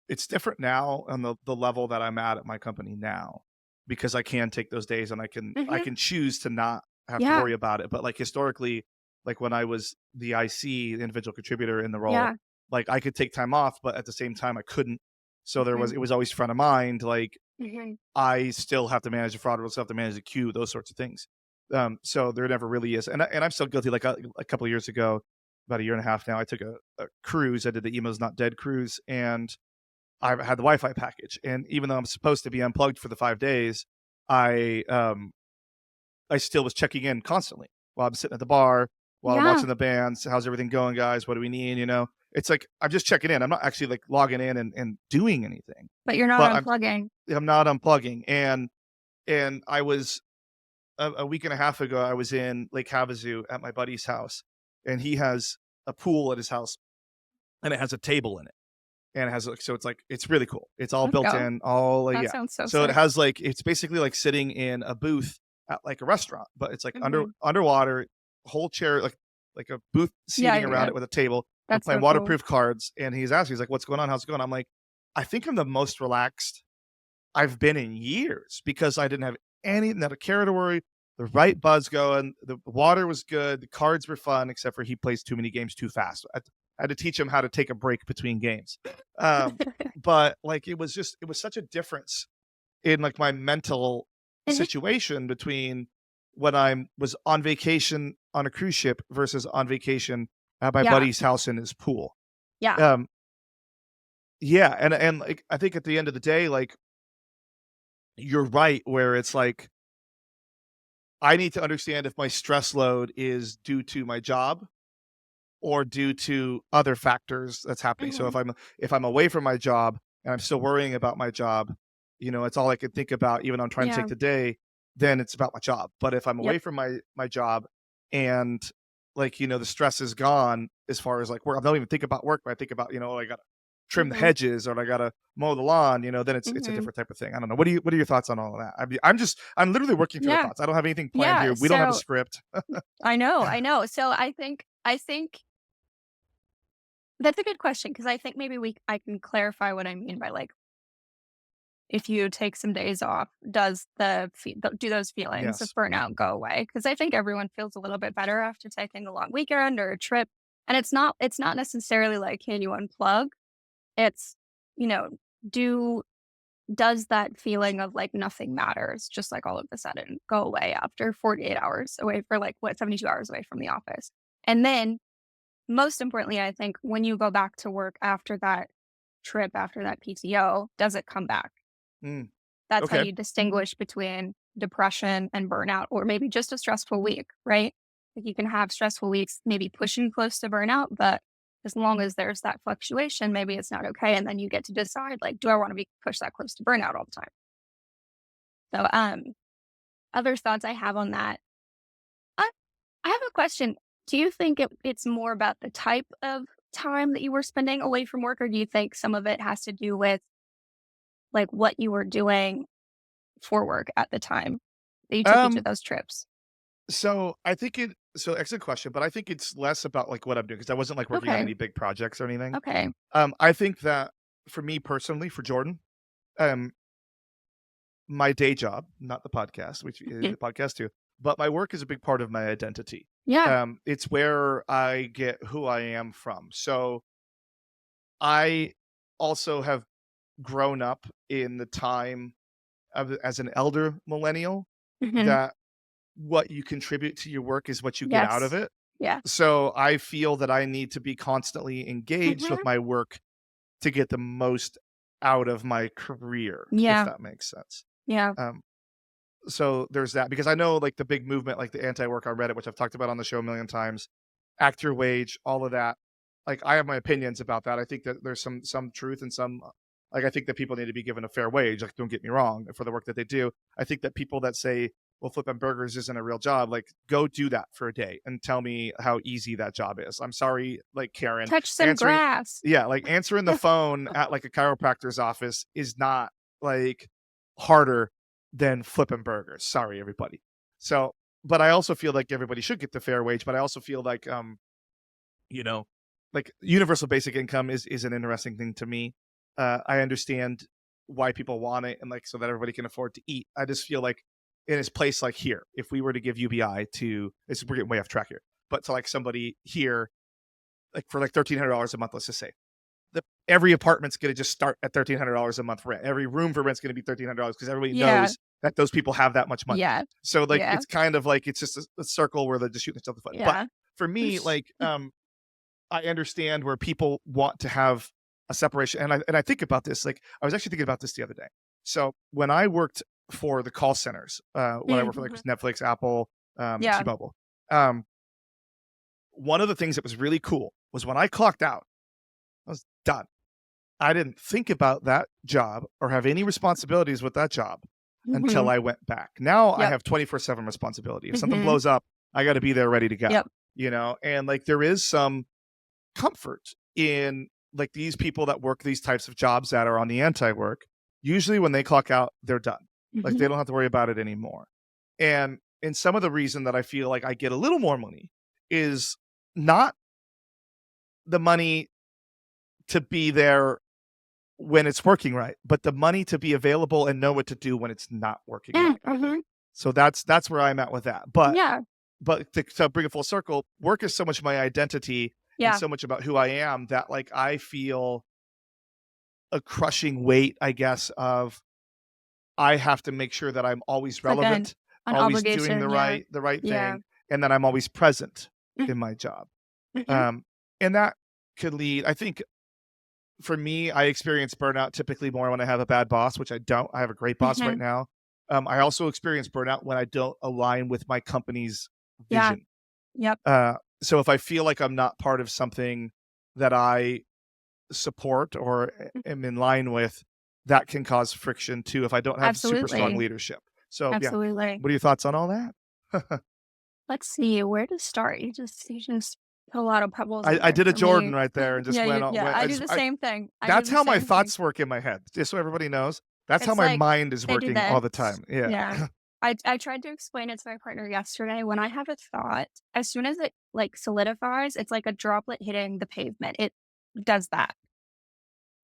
[SPEAKER 1] it's different now on the level that I'm at my company now, because I can take those days and I
[SPEAKER 2] Mhm.
[SPEAKER 1] can choose to not have to
[SPEAKER 2] Yeah.
[SPEAKER 1] worry about it. But like historically, like when I was the IC, the individual contributor in the role,
[SPEAKER 2] Yeah.
[SPEAKER 1] like I could take time off, but at the same time I couldn't. So
[SPEAKER 2] Mhm.
[SPEAKER 1] it was always front of mind. Like,
[SPEAKER 2] Mhm.
[SPEAKER 1] I still have to manage the fraud, I still have to manage the queue, those sorts of things. So there never really is, and I'm still guilty. Like a couple of years ago, about a year and a half now, I took a cruise. I did the Emo's Not Dead cruise, and I had the Wi-Fi package. And even though I'm supposed to be unplugged for the 5 days, I I still was checking in constantly while I'm sitting at the bar, while I'm
[SPEAKER 2] Yeah.
[SPEAKER 1] watching the bands. How's everything going, guys? What do we need? It's like I'm just checking in. I'm not actually like logging in and doing anything,
[SPEAKER 2] But you're not
[SPEAKER 1] but
[SPEAKER 2] unplugging.
[SPEAKER 1] I'm not unplugging. And I was a week and a half ago, I was in Lake Havasu at my buddy's house, and he has a pool at his house, and it has a table in it, and it has like, so it's like it's really cool. It's all
[SPEAKER 2] Let's
[SPEAKER 1] built
[SPEAKER 2] go.
[SPEAKER 1] in, all
[SPEAKER 2] That
[SPEAKER 1] yeah.
[SPEAKER 2] sounds so
[SPEAKER 1] So it
[SPEAKER 2] sick.
[SPEAKER 1] has like it's basically like sitting in a booth at like a restaurant, but it's like
[SPEAKER 2] Mhm.
[SPEAKER 1] underwater, whole chair like a booth
[SPEAKER 2] Yeah,
[SPEAKER 1] seating
[SPEAKER 2] yeah,
[SPEAKER 1] around
[SPEAKER 2] yeah.
[SPEAKER 1] it with a table. We're
[SPEAKER 2] That's
[SPEAKER 1] playing
[SPEAKER 2] so cool.
[SPEAKER 1] waterproof cards, and he's asking, he's like, "What's going on? How's it going?" I'm like, "I think I'm the most relaxed I've been in years because I didn't have not a care to worry. The right buzz going. The water was good. The cards were fun, except for he plays too many games too fast. I had to teach him how to take a break between games. Um, but like it was such a difference in like my mental
[SPEAKER 2] Mhm.
[SPEAKER 1] situation between when I was on vacation on a cruise ship versus on vacation at my
[SPEAKER 2] Yeah.
[SPEAKER 1] buddy's house in his pool.
[SPEAKER 2] Yeah.
[SPEAKER 1] Um, yeah, and like I think at the end of the day, like you're right, where it's like I need to understand if my stress load is due to my job or due to other factors that's happening. So
[SPEAKER 2] Mhm.
[SPEAKER 1] if I'm away from my job and I'm still worrying about my job, it's all I can think about, even though I'm trying to take
[SPEAKER 2] Yeah.
[SPEAKER 1] the day, then it's about my job. But if I'm
[SPEAKER 2] Yep.
[SPEAKER 1] away from my job and like, the stress is gone as far as like work, I don't even think about work, but I think about, I gotta trim the
[SPEAKER 2] Mhm.
[SPEAKER 1] hedges or I gotta mow the lawn, then it's a
[SPEAKER 2] Mhm.
[SPEAKER 1] different type of thing. I don't know. What are your thoughts on all of that? I'm literally working through the
[SPEAKER 2] Yeah.
[SPEAKER 1] thoughts. I don't have anything planned
[SPEAKER 2] Yeah.
[SPEAKER 1] here. We don't have a
[SPEAKER 2] So
[SPEAKER 1] script.
[SPEAKER 2] I know, I know. So I think that's a good question because I think maybe I can clarify what I mean by like if you take some days off, do those feelings of
[SPEAKER 1] Yes.
[SPEAKER 2] burnout go away? Because I think everyone feels a little bit better after taking a long weekend or a trip. And it's not necessarily like, can you unplug? It's, you know, do does that feeling of like nothing matters just like all of a sudden go away after 48 hours away for like 72 hours away from the office? And then most importantly, I think when you go back to work after that trip, after that PTO, does it come back?
[SPEAKER 1] Mm,
[SPEAKER 2] That's how
[SPEAKER 1] okay.
[SPEAKER 2] you distinguish between depression and burnout, or maybe just a stressful week, right? Like you can have stressful weeks, maybe pushing close to burnout, but as long as there's that fluctuation, maybe it's not okay. And then you get to decide, like, do I want to be pushed that close to burnout all the time? So, other thoughts I have on that. I, I have a question. Do you think it's more about the type of time that you were spending away from work, or do you think some of it has to do with like what you were doing for work at the time that you took each of
[SPEAKER 1] Um,
[SPEAKER 2] those trips?
[SPEAKER 1] So I think excellent question, but I think it's less about like what I'm doing because I wasn't like working on
[SPEAKER 2] Okay.
[SPEAKER 1] any big projects or anything.
[SPEAKER 2] Okay.
[SPEAKER 1] I think that for me personally, for Jordan, um, my day job, not the podcast, which is
[SPEAKER 2] Mhm.
[SPEAKER 1] the podcast too, but my work is a big part of my identity.
[SPEAKER 2] Yeah.
[SPEAKER 1] It's where I get who I am from. So I also have grown up in the time as an elder millennial
[SPEAKER 2] Mhm.
[SPEAKER 1] that what you contribute to your work is what you get out of
[SPEAKER 2] Yes.
[SPEAKER 1] it.
[SPEAKER 2] Yeah.
[SPEAKER 1] So I feel that I need to be constantly engaged with
[SPEAKER 2] Mhm.
[SPEAKER 1] my work to get the most out of my career, if
[SPEAKER 2] Yeah.
[SPEAKER 1] that makes sense.
[SPEAKER 2] Yeah.
[SPEAKER 1] Um, so there's that because I know like the big movement, like the anti-work on Reddit, which I've talked about on the show a million times, act your wage, all of that. Like I have my opinions about that. I think that there's some truth and some like I think that people need to be given a fair wage. Like don't get me wrong for the work that they do. I think that people that say, well, flipping burgers isn't a real job, like go do that for a day and tell me how easy that job is. I'm sorry, like Karen,
[SPEAKER 2] Touch some
[SPEAKER 1] answering
[SPEAKER 2] grass.
[SPEAKER 1] yeah, like answering the phone at like a chiropractor's office is not like harder than flipping burgers. Sorry, everybody. So, but I also feel like everybody should get the fair wage. But I also feel like, you know, like universal basic income is an interesting thing to me. I understand why people want it and like so that everybody can afford to eat. I just feel like in its place, like here, if we were to give UBI to, we're getting way off track here, but to like somebody here, like for like $1,300 a month, let's just say every apartment's going to just start at $1,300 a month rent. Every room for rent's going to be $1,300 because everybody
[SPEAKER 2] Yeah.
[SPEAKER 1] knows that those people have that much money.
[SPEAKER 2] Yeah.
[SPEAKER 1] So like
[SPEAKER 2] Yeah.
[SPEAKER 1] it's kind of like it's just a circle where they're just shooting themselves in the foot. But
[SPEAKER 2] Yeah.
[SPEAKER 1] for me, like I understand where people want to have a separation, and I think about this. Like I was actually thinking about this the other day. So when I worked for the call centers, when I worked for like
[SPEAKER 2] Mhm.
[SPEAKER 1] Netflix, Apple,
[SPEAKER 2] Yeah.
[SPEAKER 1] T-Mobile, um, one of the things that was really cool was when I clocked out, I was done. I didn't think about that job or have any responsibilities with that job until
[SPEAKER 2] Mhm.
[SPEAKER 1] I went back. Now I
[SPEAKER 2] Yep.
[SPEAKER 1] have 24/7 responsibility. If something
[SPEAKER 2] Mhm.
[SPEAKER 1] blows up, I got to be there ready to go,
[SPEAKER 2] Yep.
[SPEAKER 1] and like there is some comfort in like these people that work these types of jobs that are on the anti-work. Usually when they clock out, they're done. Like they
[SPEAKER 2] Mhm.
[SPEAKER 1] don't have to worry about it anymore. And some of the reason that I feel like I get a little more money is not the money to be there when it's working right, but the money to be available and know what to do when it's not working
[SPEAKER 2] Mm,
[SPEAKER 1] right.
[SPEAKER 2] mhm.
[SPEAKER 1] So that's where I'm at with that. But
[SPEAKER 2] Yeah.
[SPEAKER 1] to bring it full circle, work is so much my identity and
[SPEAKER 2] Yeah.
[SPEAKER 1] so much about who I am that like I feel a crushing weight, I guess, of I have to make sure that I'm always
[SPEAKER 2] It's like
[SPEAKER 1] relevant,
[SPEAKER 2] an
[SPEAKER 1] always doing
[SPEAKER 2] obligation. Yeah.
[SPEAKER 1] the right
[SPEAKER 2] Yeah.
[SPEAKER 1] thing, and that I'm always present
[SPEAKER 2] Mm,
[SPEAKER 1] in my job.
[SPEAKER 2] mhm.
[SPEAKER 1] Um, and that could lead, I think, for me, I experience burnout typically more when I have a bad boss, which I don't. I have a great boss right
[SPEAKER 2] Mhm.
[SPEAKER 1] now. I also experience burnout when I don't align with my company's
[SPEAKER 2] Yeah.
[SPEAKER 1] vision.
[SPEAKER 2] Yep.
[SPEAKER 1] So if I feel like I'm not part of something that I support or
[SPEAKER 2] Mm,
[SPEAKER 1] am in line with, that can cause friction too if I don't have super strong
[SPEAKER 2] absolutely.
[SPEAKER 1] leadership. So yeah,
[SPEAKER 2] Absolutely.
[SPEAKER 1] what are your thoughts on all that?
[SPEAKER 2] Let's see where to start. You just put a lot of pebbles in
[SPEAKER 1] I
[SPEAKER 2] there
[SPEAKER 1] did a
[SPEAKER 2] for
[SPEAKER 1] Jordan
[SPEAKER 2] me.
[SPEAKER 1] right there and just
[SPEAKER 2] Yeah,
[SPEAKER 1] went on.
[SPEAKER 2] yeah.
[SPEAKER 1] Went,
[SPEAKER 2] I
[SPEAKER 1] I
[SPEAKER 2] do
[SPEAKER 1] just
[SPEAKER 2] the
[SPEAKER 1] I
[SPEAKER 2] same thing. I do
[SPEAKER 1] That's
[SPEAKER 2] the
[SPEAKER 1] how my
[SPEAKER 2] same thing.
[SPEAKER 1] thoughts work in my head. Just so everybody knows, that's how
[SPEAKER 2] It's
[SPEAKER 1] my
[SPEAKER 2] like
[SPEAKER 1] mind is
[SPEAKER 2] they do
[SPEAKER 1] working all the
[SPEAKER 2] this.
[SPEAKER 1] time. Yeah.
[SPEAKER 2] Yeah. I tried to explain it to my partner yesterday. When I have a thought, as soon as it like solidifies, it's like a droplet hitting the pavement. It does that,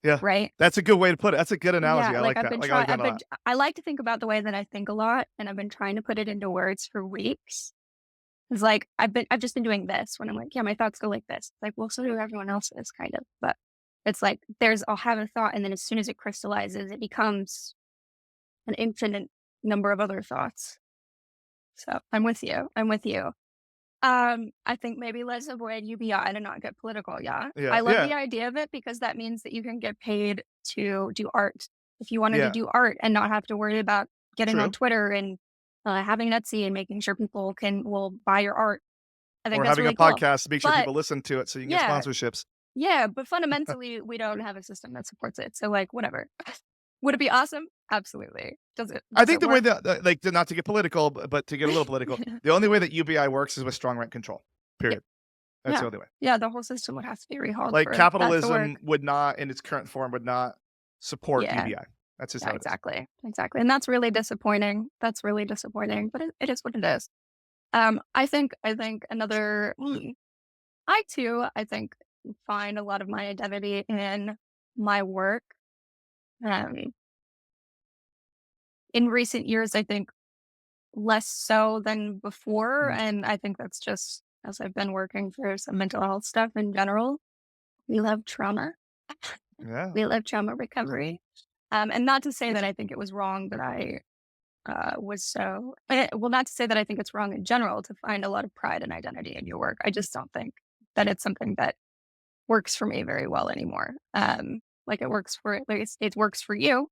[SPEAKER 1] Yeah.
[SPEAKER 2] right?
[SPEAKER 1] That's a good way to put it. That's a good analogy.
[SPEAKER 2] Yeah,
[SPEAKER 1] I
[SPEAKER 2] like
[SPEAKER 1] like
[SPEAKER 2] I've
[SPEAKER 1] that.
[SPEAKER 2] been
[SPEAKER 1] Like, I like
[SPEAKER 2] trying
[SPEAKER 1] that a lot.
[SPEAKER 2] I like to think about the way that I think a lot, and I've been trying to put it into words for weeks. It's like I've just been doing this when I'm like, yeah, my thoughts go like this. It's like, well, so do everyone else's kind of. But it's like I'll have a thought, and then as soon as it crystallizes, it becomes an infinite number of other thoughts. So I'm with you. I'm with you. I think maybe let's avoid UBI and not get political. Yeah.
[SPEAKER 1] Yeah.
[SPEAKER 2] I love
[SPEAKER 1] Yeah.
[SPEAKER 2] the idea of it because that means that you can get paid to do art. If you wanted to
[SPEAKER 1] Yeah.
[SPEAKER 2] do art and not have to worry about getting on
[SPEAKER 1] True.
[SPEAKER 2] Twitter and having an Etsy and making sure people will buy your art. I think
[SPEAKER 1] Or
[SPEAKER 2] that's
[SPEAKER 1] having a
[SPEAKER 2] really cool.
[SPEAKER 1] podcast to make sure
[SPEAKER 2] But
[SPEAKER 1] people listen to it so you can get
[SPEAKER 2] yeah,
[SPEAKER 1] sponsorships.
[SPEAKER 2] yeah, but fundamentally we don't have a system that supports it. So like whatever. Would it be awesome? Absolutely. Does it
[SPEAKER 1] I
[SPEAKER 2] does
[SPEAKER 1] think
[SPEAKER 2] it
[SPEAKER 1] the way
[SPEAKER 2] work?
[SPEAKER 1] that, like, not to get political, but to get a little political, the only way that UBI works is with strong rent control.
[SPEAKER 2] Yeah.
[SPEAKER 1] Period. That's
[SPEAKER 2] Yeah.
[SPEAKER 1] the only way.
[SPEAKER 2] Yeah, the whole system would have to be rehauled
[SPEAKER 1] Like
[SPEAKER 2] for that to
[SPEAKER 1] capitalism
[SPEAKER 2] work.
[SPEAKER 1] would not, in its current form, would not support
[SPEAKER 2] Yeah.
[SPEAKER 1] UBI. That's just
[SPEAKER 2] Yeah,
[SPEAKER 1] how it is.
[SPEAKER 2] exactly. Exactly. And that's really disappointing. That's really disappointing, but it is what it is. I think another I too, I think, find a lot of my identity in my work. Um, in recent years, I think less so than before,
[SPEAKER 1] Mm.
[SPEAKER 2] and I think that's just as I've been working through some mental health stuff in general. We love trauma.
[SPEAKER 1] Yeah.
[SPEAKER 2] We love trauma recovery. And not to say that I think it was wrong that I was so, well, not to say that I think it's wrong in general to find a lot of pride and identity in your work. I just don't think that it's something that works for me very well anymore. Like it works for, like it works for you,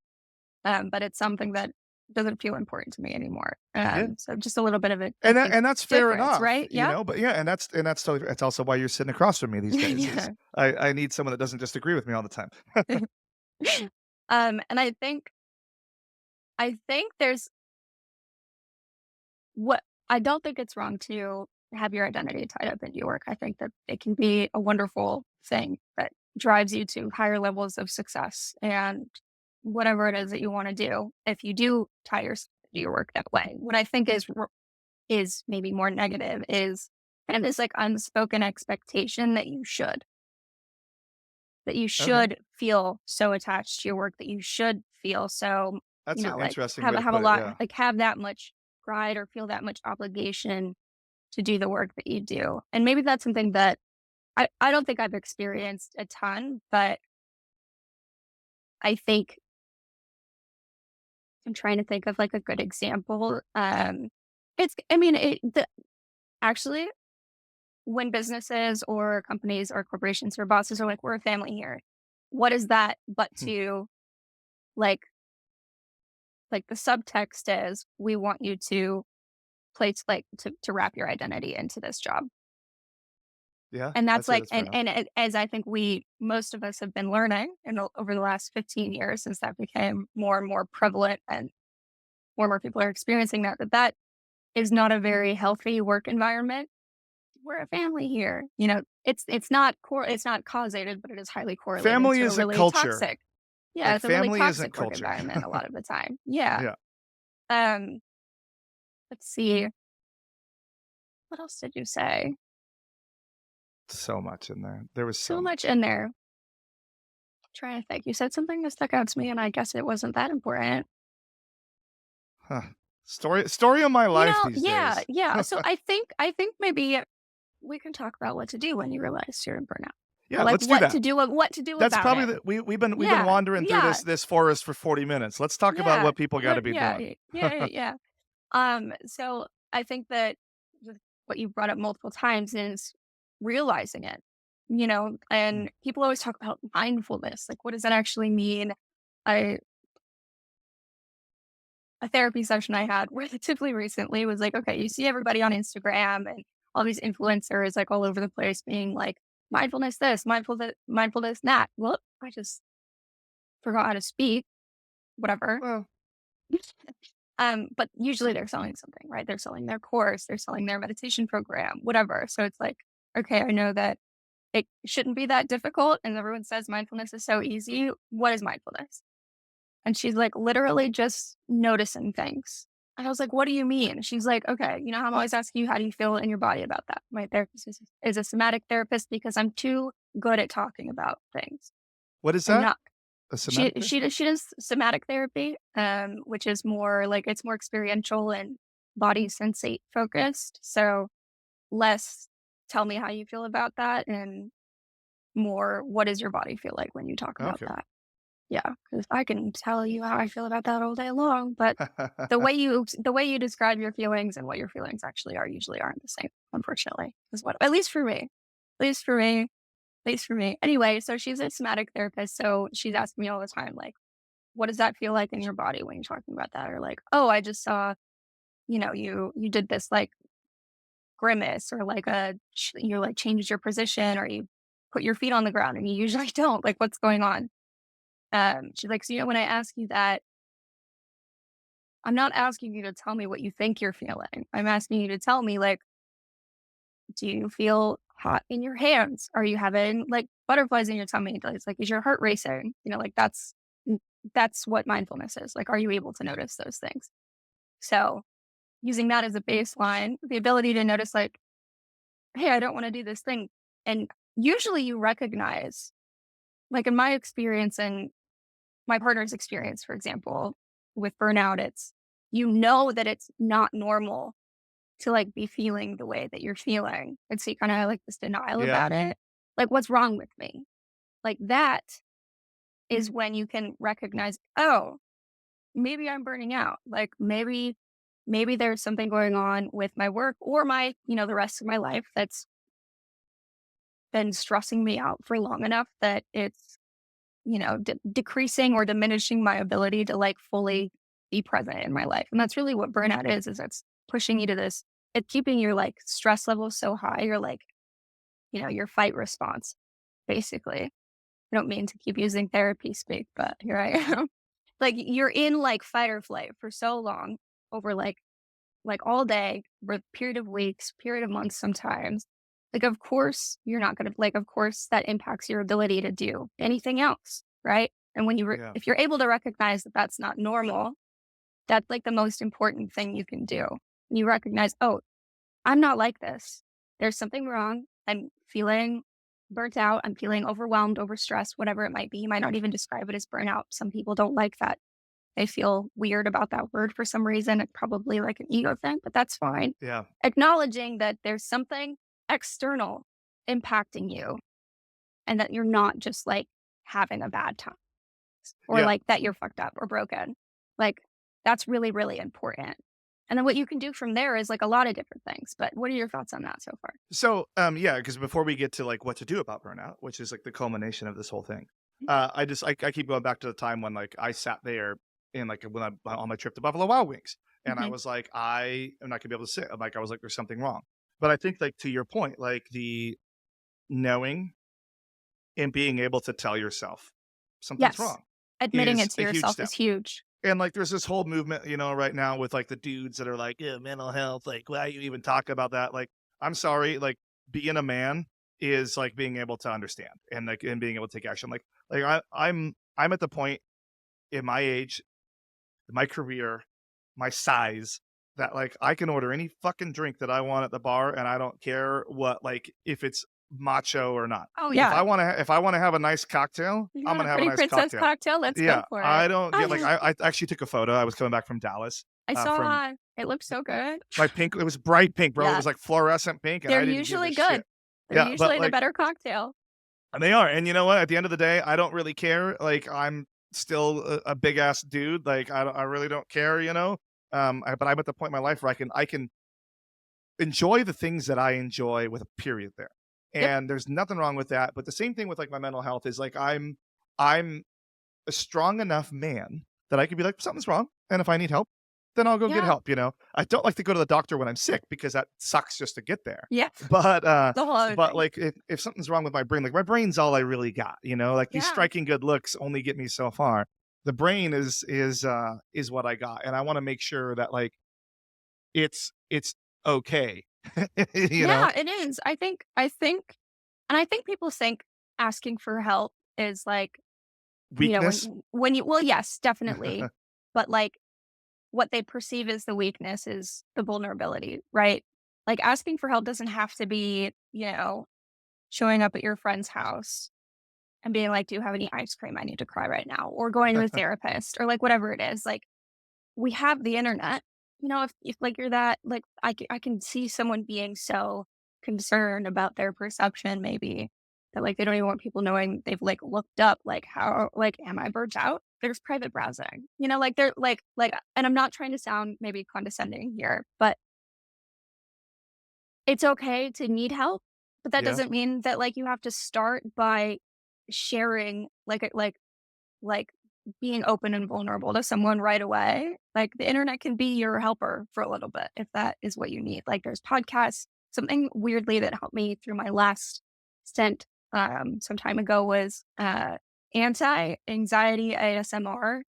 [SPEAKER 2] but it's something that doesn't feel important to me anymore.
[SPEAKER 1] Yeah.
[SPEAKER 2] So just a little bit of a, I
[SPEAKER 1] And
[SPEAKER 2] think,
[SPEAKER 1] that's fair
[SPEAKER 2] difference,
[SPEAKER 1] enough,
[SPEAKER 2] right? Yeah.
[SPEAKER 1] but yeah, and that's totally it's also why you're sitting across from me these days is
[SPEAKER 2] Yeah.
[SPEAKER 1] I need someone that doesn't just agree with me all the time.
[SPEAKER 2] And I think there's what I don't think it's wrong to have your identity tied up in your work. I think that it can be a wonderful thing that drives you to higher levels of success and whatever it is that you want to do. If you do tie your work that way, what I think is maybe more negative is kind of this like unspoken expectation that you
[SPEAKER 1] Okay.
[SPEAKER 2] should feel so attached to your work, that you should feel so,
[SPEAKER 1] That's an
[SPEAKER 2] like
[SPEAKER 1] interesting
[SPEAKER 2] have
[SPEAKER 1] way to
[SPEAKER 2] a
[SPEAKER 1] put it,
[SPEAKER 2] lot,
[SPEAKER 1] yeah.
[SPEAKER 2] like have that much pride or feel that much obligation to do the work that you do. And maybe that's something that I don't think I've experienced a ton, but I think I'm trying to think of like a good example. It's I mean actually when businesses or companies or corporations or bosses are like, we're a family here. What is that but
[SPEAKER 1] Hmm.
[SPEAKER 2] to like the subtext is we want you to place like to wrap your identity into this job.
[SPEAKER 1] Yeah,
[SPEAKER 2] And
[SPEAKER 1] I'd
[SPEAKER 2] that's
[SPEAKER 1] say
[SPEAKER 2] like
[SPEAKER 1] that's fair enough.
[SPEAKER 2] as I think most of us have been learning over the last 15 years since that became more and more prevalent and more people are experiencing that is not a very healthy work environment. We're a family here. It's not causated, but it is highly correlated
[SPEAKER 1] Family
[SPEAKER 2] to a
[SPEAKER 1] isn't
[SPEAKER 2] really
[SPEAKER 1] culture.
[SPEAKER 2] toxic. Yeah,
[SPEAKER 1] Like,
[SPEAKER 2] it's a really
[SPEAKER 1] family isn't
[SPEAKER 2] toxic work
[SPEAKER 1] culture.
[SPEAKER 2] environment a lot of the time. Yeah.
[SPEAKER 1] Yeah,
[SPEAKER 2] Um, let's see. What else did you say?
[SPEAKER 1] so much in there. There was so
[SPEAKER 2] So much
[SPEAKER 1] much.
[SPEAKER 2] in there. Trying to think. You said something that stuck out to me, and I guess it wasn't that important.
[SPEAKER 1] Huh. Story of my life these
[SPEAKER 2] Yeah,
[SPEAKER 1] days.
[SPEAKER 2] yeah. So I think maybe we can talk about what to do when you realize you're in burnout,
[SPEAKER 1] Yeah,
[SPEAKER 2] or like
[SPEAKER 1] let's do that.
[SPEAKER 2] what to do
[SPEAKER 1] That's
[SPEAKER 2] about
[SPEAKER 1] probably
[SPEAKER 2] it.
[SPEAKER 1] the we've been
[SPEAKER 2] Yeah,
[SPEAKER 1] wandering through
[SPEAKER 2] yeah,
[SPEAKER 1] this forest for 40 minutes. Let's talk about
[SPEAKER 2] yeah,
[SPEAKER 1] what people gotta be doing.
[SPEAKER 2] yeah. So I think that what you brought up multiple times is realizing it.
[SPEAKER 1] Mm.
[SPEAKER 2] And people always talk about mindfulness. Like, what does that actually mean? I A therapy session I had relatively recently was like, okay, you see everybody on Instagram and all these influencers like all over the place being like mindfulness this, mindfulness that. Well, I just forgot how to speak, whatever.
[SPEAKER 1] Well,
[SPEAKER 2] But usually they're selling something, right? They're selling their course, they're selling their meditation program, whatever. So it's like, okay, I know that it shouldn't be that difficult. And everyone says mindfulness is so easy. What is mindfulness? And she's like, literally just noticing things. And I was like, what do you mean? She's like, okay, how I'm always asking you, how do you feel in your body about that? My therapist is a somatic therapist because I'm too good at talking about things.
[SPEAKER 1] what is
[SPEAKER 2] I'm
[SPEAKER 1] that?
[SPEAKER 2] not.
[SPEAKER 1] A
[SPEAKER 2] She
[SPEAKER 1] semantic thing?
[SPEAKER 2] she does she does somatic therapy, which is more like it's more experiential and body sensate focused. So less tell me how you feel about that and more what does your body feel like when you talk about
[SPEAKER 1] Okay.
[SPEAKER 2] that. Yeah, because I can tell you how I feel about that all day long, but the way you describe your feelings and what your feelings actually are usually aren't the same, unfortunately, is what at least for me. At least for me. At least for me. Anyway, so she's a somatic therapist, so she's asking me all the time, like, "What does that feel like in your body when you're talking about that?" Or like, "Oh, I just saw, you did this, like, grimace," or like you, like, changed your position, or you put your feet on the ground and you usually don't, like, "What's going on?" She's like, "So, when I ask you that, I'm not asking you to tell me what you think you're feeling. I'm asking you to tell me, like, do you feel hot in your hands? Are you having like butterflies in your tummy? It's like, is your heart racing? Like that's what mindfulness is. Like, are you able to notice those things? So using that as a baseline, the ability to notice like, hey, I don't want to do this thing. And usually you recognize, like in my experience and my partner's experience, for example, with burnout, it's you know that it's not normal to like be feeling the way that you're feeling. And so you kind of have like this denial
[SPEAKER 1] Yeah.
[SPEAKER 2] about it. Like, what's wrong with me? Like that is when you can recognize, oh, maybe I'm burning out. Like maybe there's something going on with my work or my, the rest of my life that's been stressing me out for long enough that it's, decreasing or diminishing my ability to like fully be present in my life. And that's really what burnout is it's pushing you to this, it's keeping your like stress level so high. You're like, your fight response, basically. I don't mean to keep using therapy speak, but here I am. Like you're in like fight or flight for so long over like all day, for a period of weeks, period of months sometimes. Like of course you're not gonna like of course that impacts your ability to do anything else, right? And when
[SPEAKER 1] Yeah.
[SPEAKER 2] if you're able to recognize that that's not normal, that's like the most important thing you can do. You recognize, oh, I'm not like this. There's something wrong. I'm feeling burnt out. I'm feeling overwhelmed, overstressed, whatever it might be. You might not even describe it as burnout. Some people don't like that. They feel weird about that word for some reason. It's probably like an ego thing, but that's fine.
[SPEAKER 1] Yeah.
[SPEAKER 2] Acknowledging that there's something external impacting you and that you're not just like having a bad time or
[SPEAKER 1] Yeah.
[SPEAKER 2] like that you're fucked up or broken. Like that's really, really important. And then what you can do from there is like a lot of different things. But what are your thoughts on that so far?
[SPEAKER 1] So, yeah, because before we get to like what to do about burnout, which is like the culmination of this whole thing, I keep going back to the time when like I sat there and like when I on my trip to Buffalo Wild Wings, and I
[SPEAKER 2] Hmm.
[SPEAKER 1] was like, I am not gonna be able to sit. Like I was like, there's something wrong. But I think like to your point, like the knowing and being able to tell yourself something's
[SPEAKER 2] Yes.
[SPEAKER 1] wrong
[SPEAKER 2] Admitting
[SPEAKER 1] is
[SPEAKER 2] it to
[SPEAKER 1] a huge
[SPEAKER 2] yourself
[SPEAKER 1] step.
[SPEAKER 2] is huge.
[SPEAKER 1] And like there's this whole movement, right now with like the dudes that are like, yeah, mental health, like why you even talk about that? Like, I'm sorry, like being a man is like being able to understand and like and being able to take action. I'm at the point in my age, my career, my size that like I can order any fucking drink that I want at the bar and I don't care what like if it's macho or not.
[SPEAKER 2] Oh, yeah.
[SPEAKER 1] If I want to have a nice cocktail,
[SPEAKER 2] You
[SPEAKER 1] I'm
[SPEAKER 2] want a
[SPEAKER 1] gonna have a
[SPEAKER 2] pretty
[SPEAKER 1] nice
[SPEAKER 2] princess
[SPEAKER 1] cocktail.
[SPEAKER 2] cocktail? Let's go
[SPEAKER 1] Yeah,
[SPEAKER 2] for it.
[SPEAKER 1] I don't get like I actually took a photo. I was coming back from Dallas,
[SPEAKER 2] I
[SPEAKER 1] from
[SPEAKER 2] saw it looked so good.
[SPEAKER 1] my pink. It was bright pink, bro. It
[SPEAKER 2] Yeah.
[SPEAKER 1] was like fluorescent pink, and
[SPEAKER 2] They're
[SPEAKER 1] I didn't give a
[SPEAKER 2] usually
[SPEAKER 1] shit.
[SPEAKER 2] good. They're
[SPEAKER 1] Yeah, but
[SPEAKER 2] usually the
[SPEAKER 1] like,
[SPEAKER 2] better cocktail.
[SPEAKER 1] and they are. And you know what? At the end of the day, I don't really care. Like, I'm still a big ass dude. Like, I really don't care. But I'm at the point in my life where I can enjoy the things that I enjoy with a period there.
[SPEAKER 2] Yep.
[SPEAKER 1] And there's nothing wrong with that. But the same thing with like my mental health is like I'm a strong enough man that I could be like, something's wrong. And if I need help, then I'll go get
[SPEAKER 2] Yeah.
[SPEAKER 1] help. I don't like to go to the doctor when I'm sick because that sucks just to get there.
[SPEAKER 2] Yeah.
[SPEAKER 1] But
[SPEAKER 2] The whole other thing.
[SPEAKER 1] like if something's wrong with my brain, like my brain's all I really got. Like these
[SPEAKER 2] Yeah.
[SPEAKER 1] striking good looks only get me so far. The brain is what I got. And I want to make sure that like it's okay. you know?
[SPEAKER 2] Yeah, it is. And I think people think asking for help is like,
[SPEAKER 1] Weakness.
[SPEAKER 2] when you well, yes, definitely. But like what they perceive as the weakness is the vulnerability, right? Like asking for help doesn't have to be, showing up at your friend's house and being like, "Do you have any ice cream? I need to cry right now." Or going to a therapist or like whatever it is. Like we have the internet. If like you're that like I can see someone being so concerned about their perception maybe that like they don't even want people knowing they've like looked up like how like am I burnt out? There's private browsing. Like they're like and I'm not trying to sound maybe condescending here, but it's okay to need help, but that
[SPEAKER 1] Yeah.
[SPEAKER 2] doesn't mean that like you have to start by sharing like being open and vulnerable to someone right away. Like the internet can be your helper for a little bit if that is what you need. Like there's podcasts. Something weirdly that helped me through my last stint some time ago was anti-anxiety ASMR,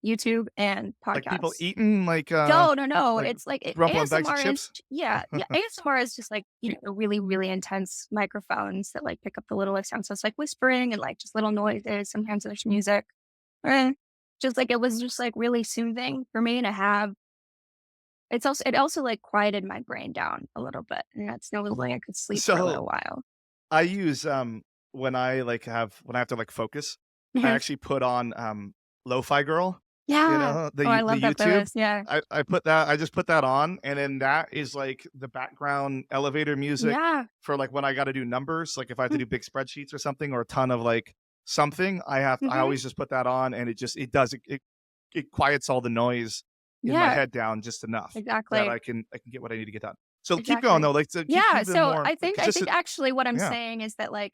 [SPEAKER 2] YouTube and
[SPEAKER 1] Like people
[SPEAKER 2] podcasts.
[SPEAKER 1] eating
[SPEAKER 2] No, no, no.
[SPEAKER 1] like
[SPEAKER 2] It's like
[SPEAKER 1] ruffling bags of
[SPEAKER 2] ASMR is
[SPEAKER 1] chips.
[SPEAKER 2] yeah, yeah. ASMR is just like, really, really intense microphones that like pick up the littlest sounds. So it's like whispering and like just little noises. Sometimes there's music. Eh, just like it was just like really soothing for me to have it also like quieted my brain down a little bit, and that's the only way I could sleep for a
[SPEAKER 1] So
[SPEAKER 2] little while.
[SPEAKER 1] I use when I have to like focus, I
[SPEAKER 2] Mhm.
[SPEAKER 1] actually put on Lo-Fi Girl,
[SPEAKER 2] Yeah. Oh, I
[SPEAKER 1] the
[SPEAKER 2] love that
[SPEAKER 1] YouTube.
[SPEAKER 2] playlist. Yeah.
[SPEAKER 1] I just put that on, and then that is like the background elevator music
[SPEAKER 2] Yeah.
[SPEAKER 1] for like when I got to do numbers, like if I have to
[SPEAKER 2] Mm.
[SPEAKER 1] do big spreadsheets or something, or a ton of like something, I
[SPEAKER 2] Mhm.
[SPEAKER 1] always just put that on, and it quiets all the noise in my
[SPEAKER 2] Yeah.
[SPEAKER 1] head down just enough that
[SPEAKER 2] Exactly.
[SPEAKER 1] I can get what I need to get done. So keep going
[SPEAKER 2] Exactly.
[SPEAKER 1] though, like to keep
[SPEAKER 2] Yeah.
[SPEAKER 1] them
[SPEAKER 2] So
[SPEAKER 1] more because
[SPEAKER 2] I
[SPEAKER 1] this
[SPEAKER 2] think
[SPEAKER 1] is
[SPEAKER 2] actually what I'm
[SPEAKER 1] yeah.
[SPEAKER 2] saying is that like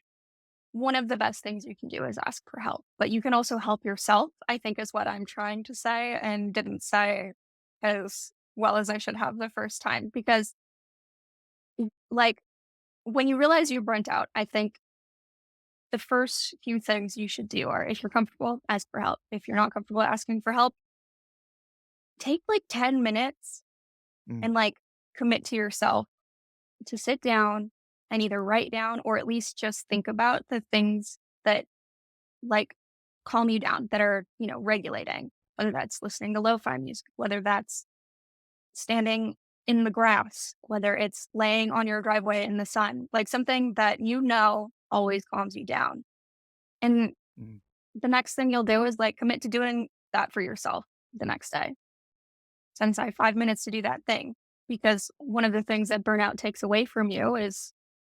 [SPEAKER 2] one of the best things you can do is ask for help, but you can also help yourself, I think is what I'm trying to say and didn't say as well as I should have the first time because like when you realize you're burnt out, I think the first few things you should do are if you're comfortable, ask for help. If you're not comfortable asking for help, take like 10 minutes
[SPEAKER 1] Mm,
[SPEAKER 2] and like commit to yourself to sit down and either write down or at least just think about the things that like calm you down that are, regulating, whether that's listening to lo-fi music, whether that's standing in the grass, whether it's laying on your driveway in the sun, like something that always calms you down. And
[SPEAKER 1] mm.
[SPEAKER 2] the next thing you'll do is like commit to doing that for yourself the next day. Set aside 5 minutes to do that thing. Because one of the things that burnout takes away from you is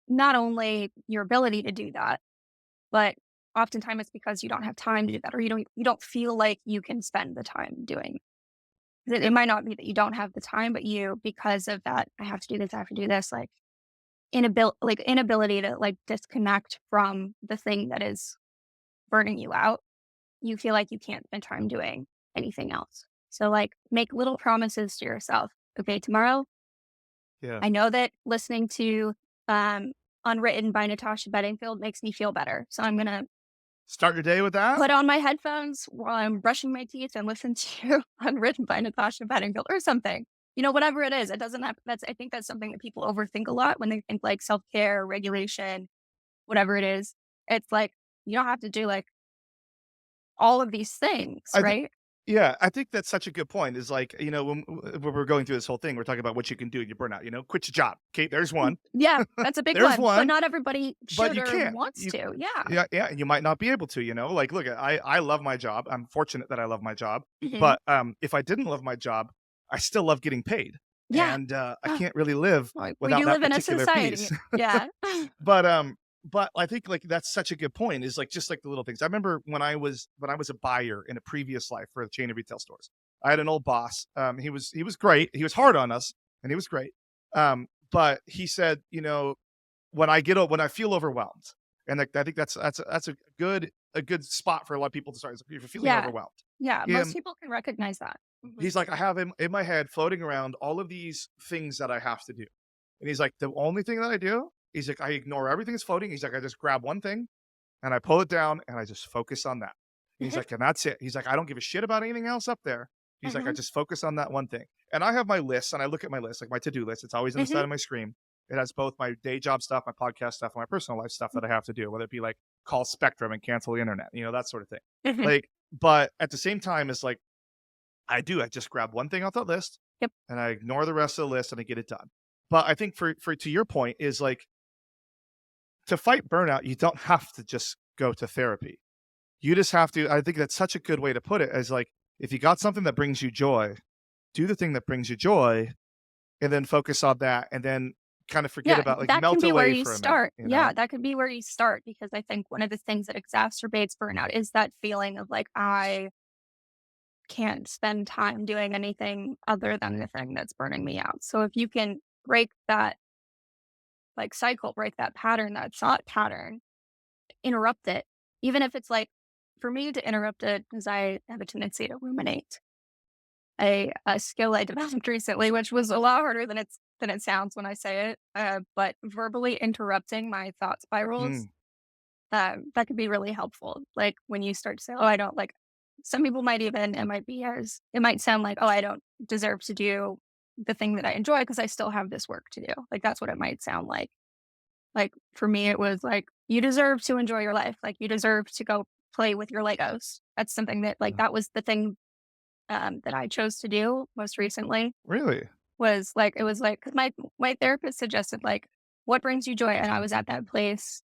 [SPEAKER 2] not only your ability to do that, but oftentimes it's because you don't have time to do that or you don't feel like you can spend the time doing it. It might not be that you don't have the time, but you because of that, I have to do this, I have to do this, like inability to like disconnect from the thing that is burning you out, you feel like you can't spend time doing anything else. So like make little promises to yourself. Okay, tomorrow
[SPEAKER 1] Yeah.
[SPEAKER 2] I know that listening to um Unwritten by Natasha Bedingfield makes me feel better. So I'm gonna
[SPEAKER 1] Start your day with that?
[SPEAKER 2] put on my headphones while I'm brushing my teeth and listen to Unwritten by Natasha Bedingfield or something. Whatever it is, it doesn't have I think that's something that people overthink a lot when they think like self-care, regulation, whatever it is. It's like you don't have to do like all of these things,
[SPEAKER 1] I think
[SPEAKER 2] right?
[SPEAKER 1] yeah, I think that's such a good point is like, when we're going through this whole thing, we're talking about what you can do in your burnout, quit your job. Okay, there's one.
[SPEAKER 2] Yeah, that's a big
[SPEAKER 1] There's
[SPEAKER 2] one, but
[SPEAKER 1] one,
[SPEAKER 2] not everybody
[SPEAKER 1] but
[SPEAKER 2] should
[SPEAKER 1] you
[SPEAKER 2] or
[SPEAKER 1] can't.
[SPEAKER 2] wants to. Yeah.
[SPEAKER 1] Yeah, yeah, and you might not be able to, Like, look, I love my job. I'm fortunate that I love my job.
[SPEAKER 2] Mhm.
[SPEAKER 1] But if I didn't love my job, I still love getting paid.
[SPEAKER 2] Yeah.
[SPEAKER 1] And I
[SPEAKER 2] Ah,
[SPEAKER 1] can't really live
[SPEAKER 2] like, we
[SPEAKER 1] without
[SPEAKER 2] do
[SPEAKER 1] that
[SPEAKER 2] live in a
[SPEAKER 1] particular
[SPEAKER 2] society.
[SPEAKER 1] piece.
[SPEAKER 2] Yeah.
[SPEAKER 1] But I think like that's such a good point is like just like the little things. I remember when I was a buyer in a previous life for a chain of retail stores. I had an old boss. He was great. He was hard on us and he was great. But he said, when I feel overwhelmed, and like I think that's a good spot for a lot of people to start. Is if you're feeling
[SPEAKER 2] Yeah.
[SPEAKER 1] overwhelmed.
[SPEAKER 2] Yeah, most
[SPEAKER 1] Um,
[SPEAKER 2] people can recognize that. Mhm.
[SPEAKER 1] he's like, I have in my head floating around all of these things that I have to do. And he's like, the only thing that I do, he's like, I ignore everything that's floating. He's like, I just grab one thing and I pull it down and I just focus on that. He's
[SPEAKER 2] Mhm.
[SPEAKER 1] like, and that's it. He's like, I don't give a shit about anything else up there. He's like, I
[SPEAKER 2] Mhm.
[SPEAKER 1] just focus on that one thing. And I have my list and I look at my list, like my to-do list. It's always on the side
[SPEAKER 2] Mhm.
[SPEAKER 1] of my screen. It has both my day job stuff, my podcast stuff, and my personal life stuff that I have to do, whether it be like call Spectrum and cancel the internet, that sort of thing.
[SPEAKER 2] Mhm.
[SPEAKER 1] Like, but at the same time, it's like I just grab one thing off that list
[SPEAKER 2] Yep.
[SPEAKER 1] and I ignore the rest of the list and I get it done. But I think for to your point is like to fight burnout, you don't have to just go to therapy. You just have to I think that's such a good way to put it as like if you got something that brings you joy, do the thing that brings you joy and then focus on that and then kind of forget
[SPEAKER 2] Yeah,
[SPEAKER 1] about like
[SPEAKER 2] that can
[SPEAKER 1] melt
[SPEAKER 2] be where
[SPEAKER 1] away
[SPEAKER 2] you
[SPEAKER 1] for a minute,
[SPEAKER 2] start. Yeah, that could be where you start because I think one of the things that exacerbates burnout is that feeling of like, I can't spend time doing anything other than the thing that's burning me out. So if you can break that like cycle, break that pattern, that thought pattern, interrupt it, even if it's like for me to interrupt it because I have a tendency to ruminate. A skill I developed recently, which was a lot harder than it sounds when I say it. But verbally interrupting my thought spirals,
[SPEAKER 1] Mm,
[SPEAKER 2] that could be really helpful. Like when you start to say, "Oh, I don't like." Some people might even it might sound like, "Oh, I don't deserve to do the thing that I enjoy because I still have this work to do." Like that's what it might sound like. Like for me, it was like, "You deserve to enjoy your life. Like you deserve to go play with your Legos." That's something that like
[SPEAKER 1] uh,
[SPEAKER 2] that was the thing that I chose to do most recently.
[SPEAKER 1] really?
[SPEAKER 2] was like, it was like, 'cause my therapist suggested like, what brings you joy? And I was at that place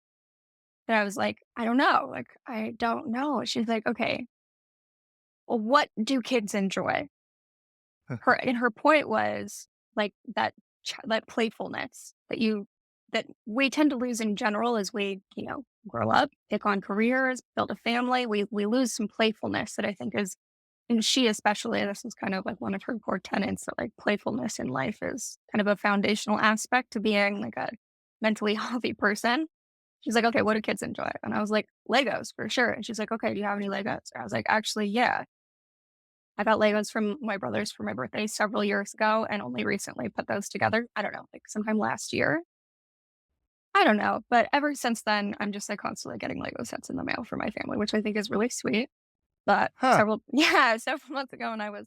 [SPEAKER 2] that I was like, I don't know. Like, I don't know. She's like, okay, well, what do kids enjoy? Her point was like that playfulness that we tend to lose in general as we, grow up, pick on careers, build a family. We lose some playfulness that I think is, and she especially, this is kind of like one of her core tenets, that like playfulness in life is kind of a foundational aspect to being like a mentally healthy person. She's like, okay, what do kids enjoy? And I was like, Legos for sure. And she's like, okay, do you have any Legos? I was like, actually, yeah. I got Legos from my brothers for my birthday several years ago and only recently put those together. I don't know, like sometime last year. I don't know. But ever since then, I'm just like constantly getting Lego sets in the mail for my family, which I think is really sweet. But
[SPEAKER 1] Huh.
[SPEAKER 2] yeah, several months ago when I was,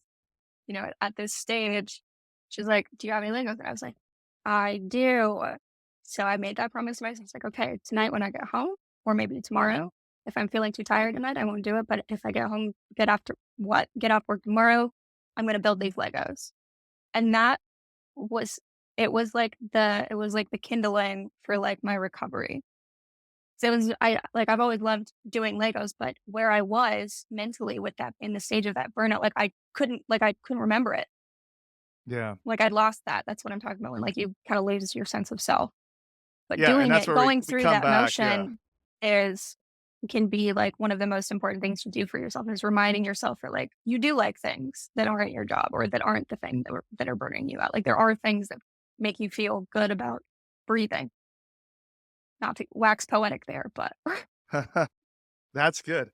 [SPEAKER 2] at this stage, she's like, do you have any Legos? And I was like, I do. So I made that promise to myself. I was like, okay, tonight when I get home, or maybe tomorrow, if I'm feeling too tired tonight, I won't do it. But if I get home, get off work tomorrow, I'm going to build these Legos. And that was, it was like the kindling for like my recovery. So it was, I've always loved doing Legos, but where I was mentally with that in the stage of that burnout, I couldn't remember it.
[SPEAKER 1] Yeah.
[SPEAKER 2] Like I'd lost that. That's what I'm talking about when like you kind of lose your sense of self. But
[SPEAKER 1] Yeah. And
[SPEAKER 2] doing
[SPEAKER 1] that's
[SPEAKER 2] it,
[SPEAKER 1] where
[SPEAKER 2] going
[SPEAKER 1] we
[SPEAKER 2] through
[SPEAKER 1] come
[SPEAKER 2] that
[SPEAKER 1] back. Yeah.
[SPEAKER 2] motion is can be like one of the most important things to do for yourself is reminding yourself that like you do like things that aren't your job or that aren't the thing that are burning you out. Like there are things that make you feel good about breathing. Not to wax poetic there, but
[SPEAKER 1] That's good.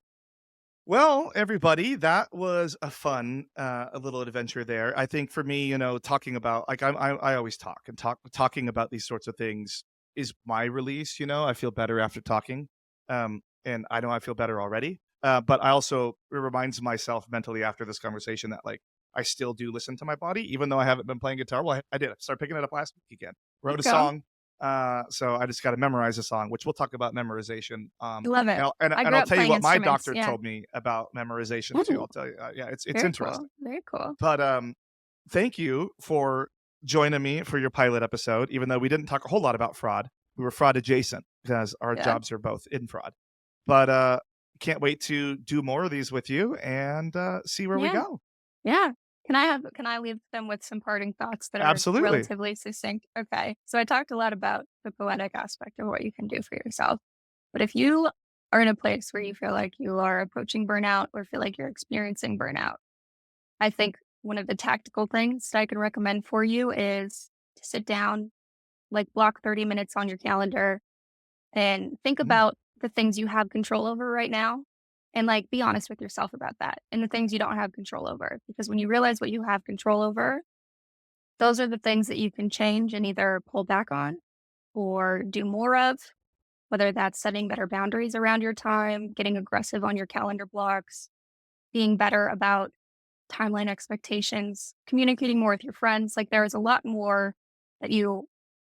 [SPEAKER 1] Well, everybody, that was a fun, a little adventure there. I think for me, talking about like I always talk and talking about these sorts of things is my release. I feel better after talking, and I know I feel better already. But I also it reminds myself mentally after this conversation that like I still do listen to my body, even though I haven't been playing guitar. Well, I did. I started picking it up last week again.
[SPEAKER 2] there
[SPEAKER 1] Wrote
[SPEAKER 2] you
[SPEAKER 1] a
[SPEAKER 2] go.
[SPEAKER 1] song. So I just got to memorize a song, which we'll talk about memorization.
[SPEAKER 2] I love
[SPEAKER 1] And
[SPEAKER 2] it.
[SPEAKER 1] I'll, and,
[SPEAKER 2] I
[SPEAKER 1] and
[SPEAKER 2] grew
[SPEAKER 1] I'll
[SPEAKER 2] up
[SPEAKER 1] tell you
[SPEAKER 2] playing
[SPEAKER 1] what my
[SPEAKER 2] instruments.
[SPEAKER 1] doctor
[SPEAKER 2] Yeah.
[SPEAKER 1] told me about memorization too.
[SPEAKER 2] Ooh,
[SPEAKER 1] I'll tell you, yeah, it's
[SPEAKER 2] very cool.
[SPEAKER 1] interesting.
[SPEAKER 2] Very cool.
[SPEAKER 1] But thank you for joining me for your pilot episode. Even though we didn't talk a whole lot about fraud, we were fraud adjacent because our
[SPEAKER 2] Yeah.
[SPEAKER 1] jobs are both in fraud. But can't wait to do more of these with you and see where we
[SPEAKER 2] Yeah.
[SPEAKER 1] go.
[SPEAKER 2] Yeah. Can I leave them with some parting thoughts that are
[SPEAKER 1] Absolutely.
[SPEAKER 2] relatively succinct? Okay. So I talked a lot about the poetic aspect of what you can do for yourself. But if you are in a place where you feel like you are approaching burnout or feel like you're experiencing burnout, I think one of the tactical things that I can recommend for you is to sit down, like block 30 minutes on your calendar and think
[SPEAKER 1] Mm,
[SPEAKER 2] about the things you have control over right now and like be honest with yourself about that and the things you don't have control over. Because when you realize what you have control over, those are the things that you can change and either pull back on or do more of, whether that's setting better boundaries around your time, getting aggressive on your calendar blocks, being better about timeline expectations, communicating more with your friends. Like there is a lot more that you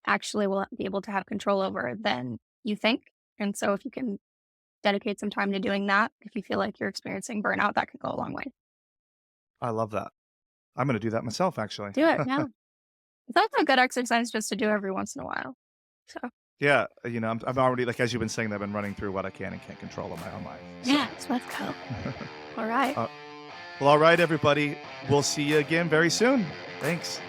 [SPEAKER 2] actually will be able to have control over than you think. And so if you can dedicate some time to doing that, if you feel like you're experiencing burnout, that can go a long way.
[SPEAKER 1] I love that. I'm going to do that myself, actually.
[SPEAKER 2] Do it. Yeah. It's also a good exercise just to do every once in a while. So
[SPEAKER 1] Yeah, I'm already like as you've been saying, I've been running through what I can and can't control in my own life. So.
[SPEAKER 2] yeah, let's go. All right.
[SPEAKER 1] Well, all right, everybody. We'll see you again very soon. Thanks.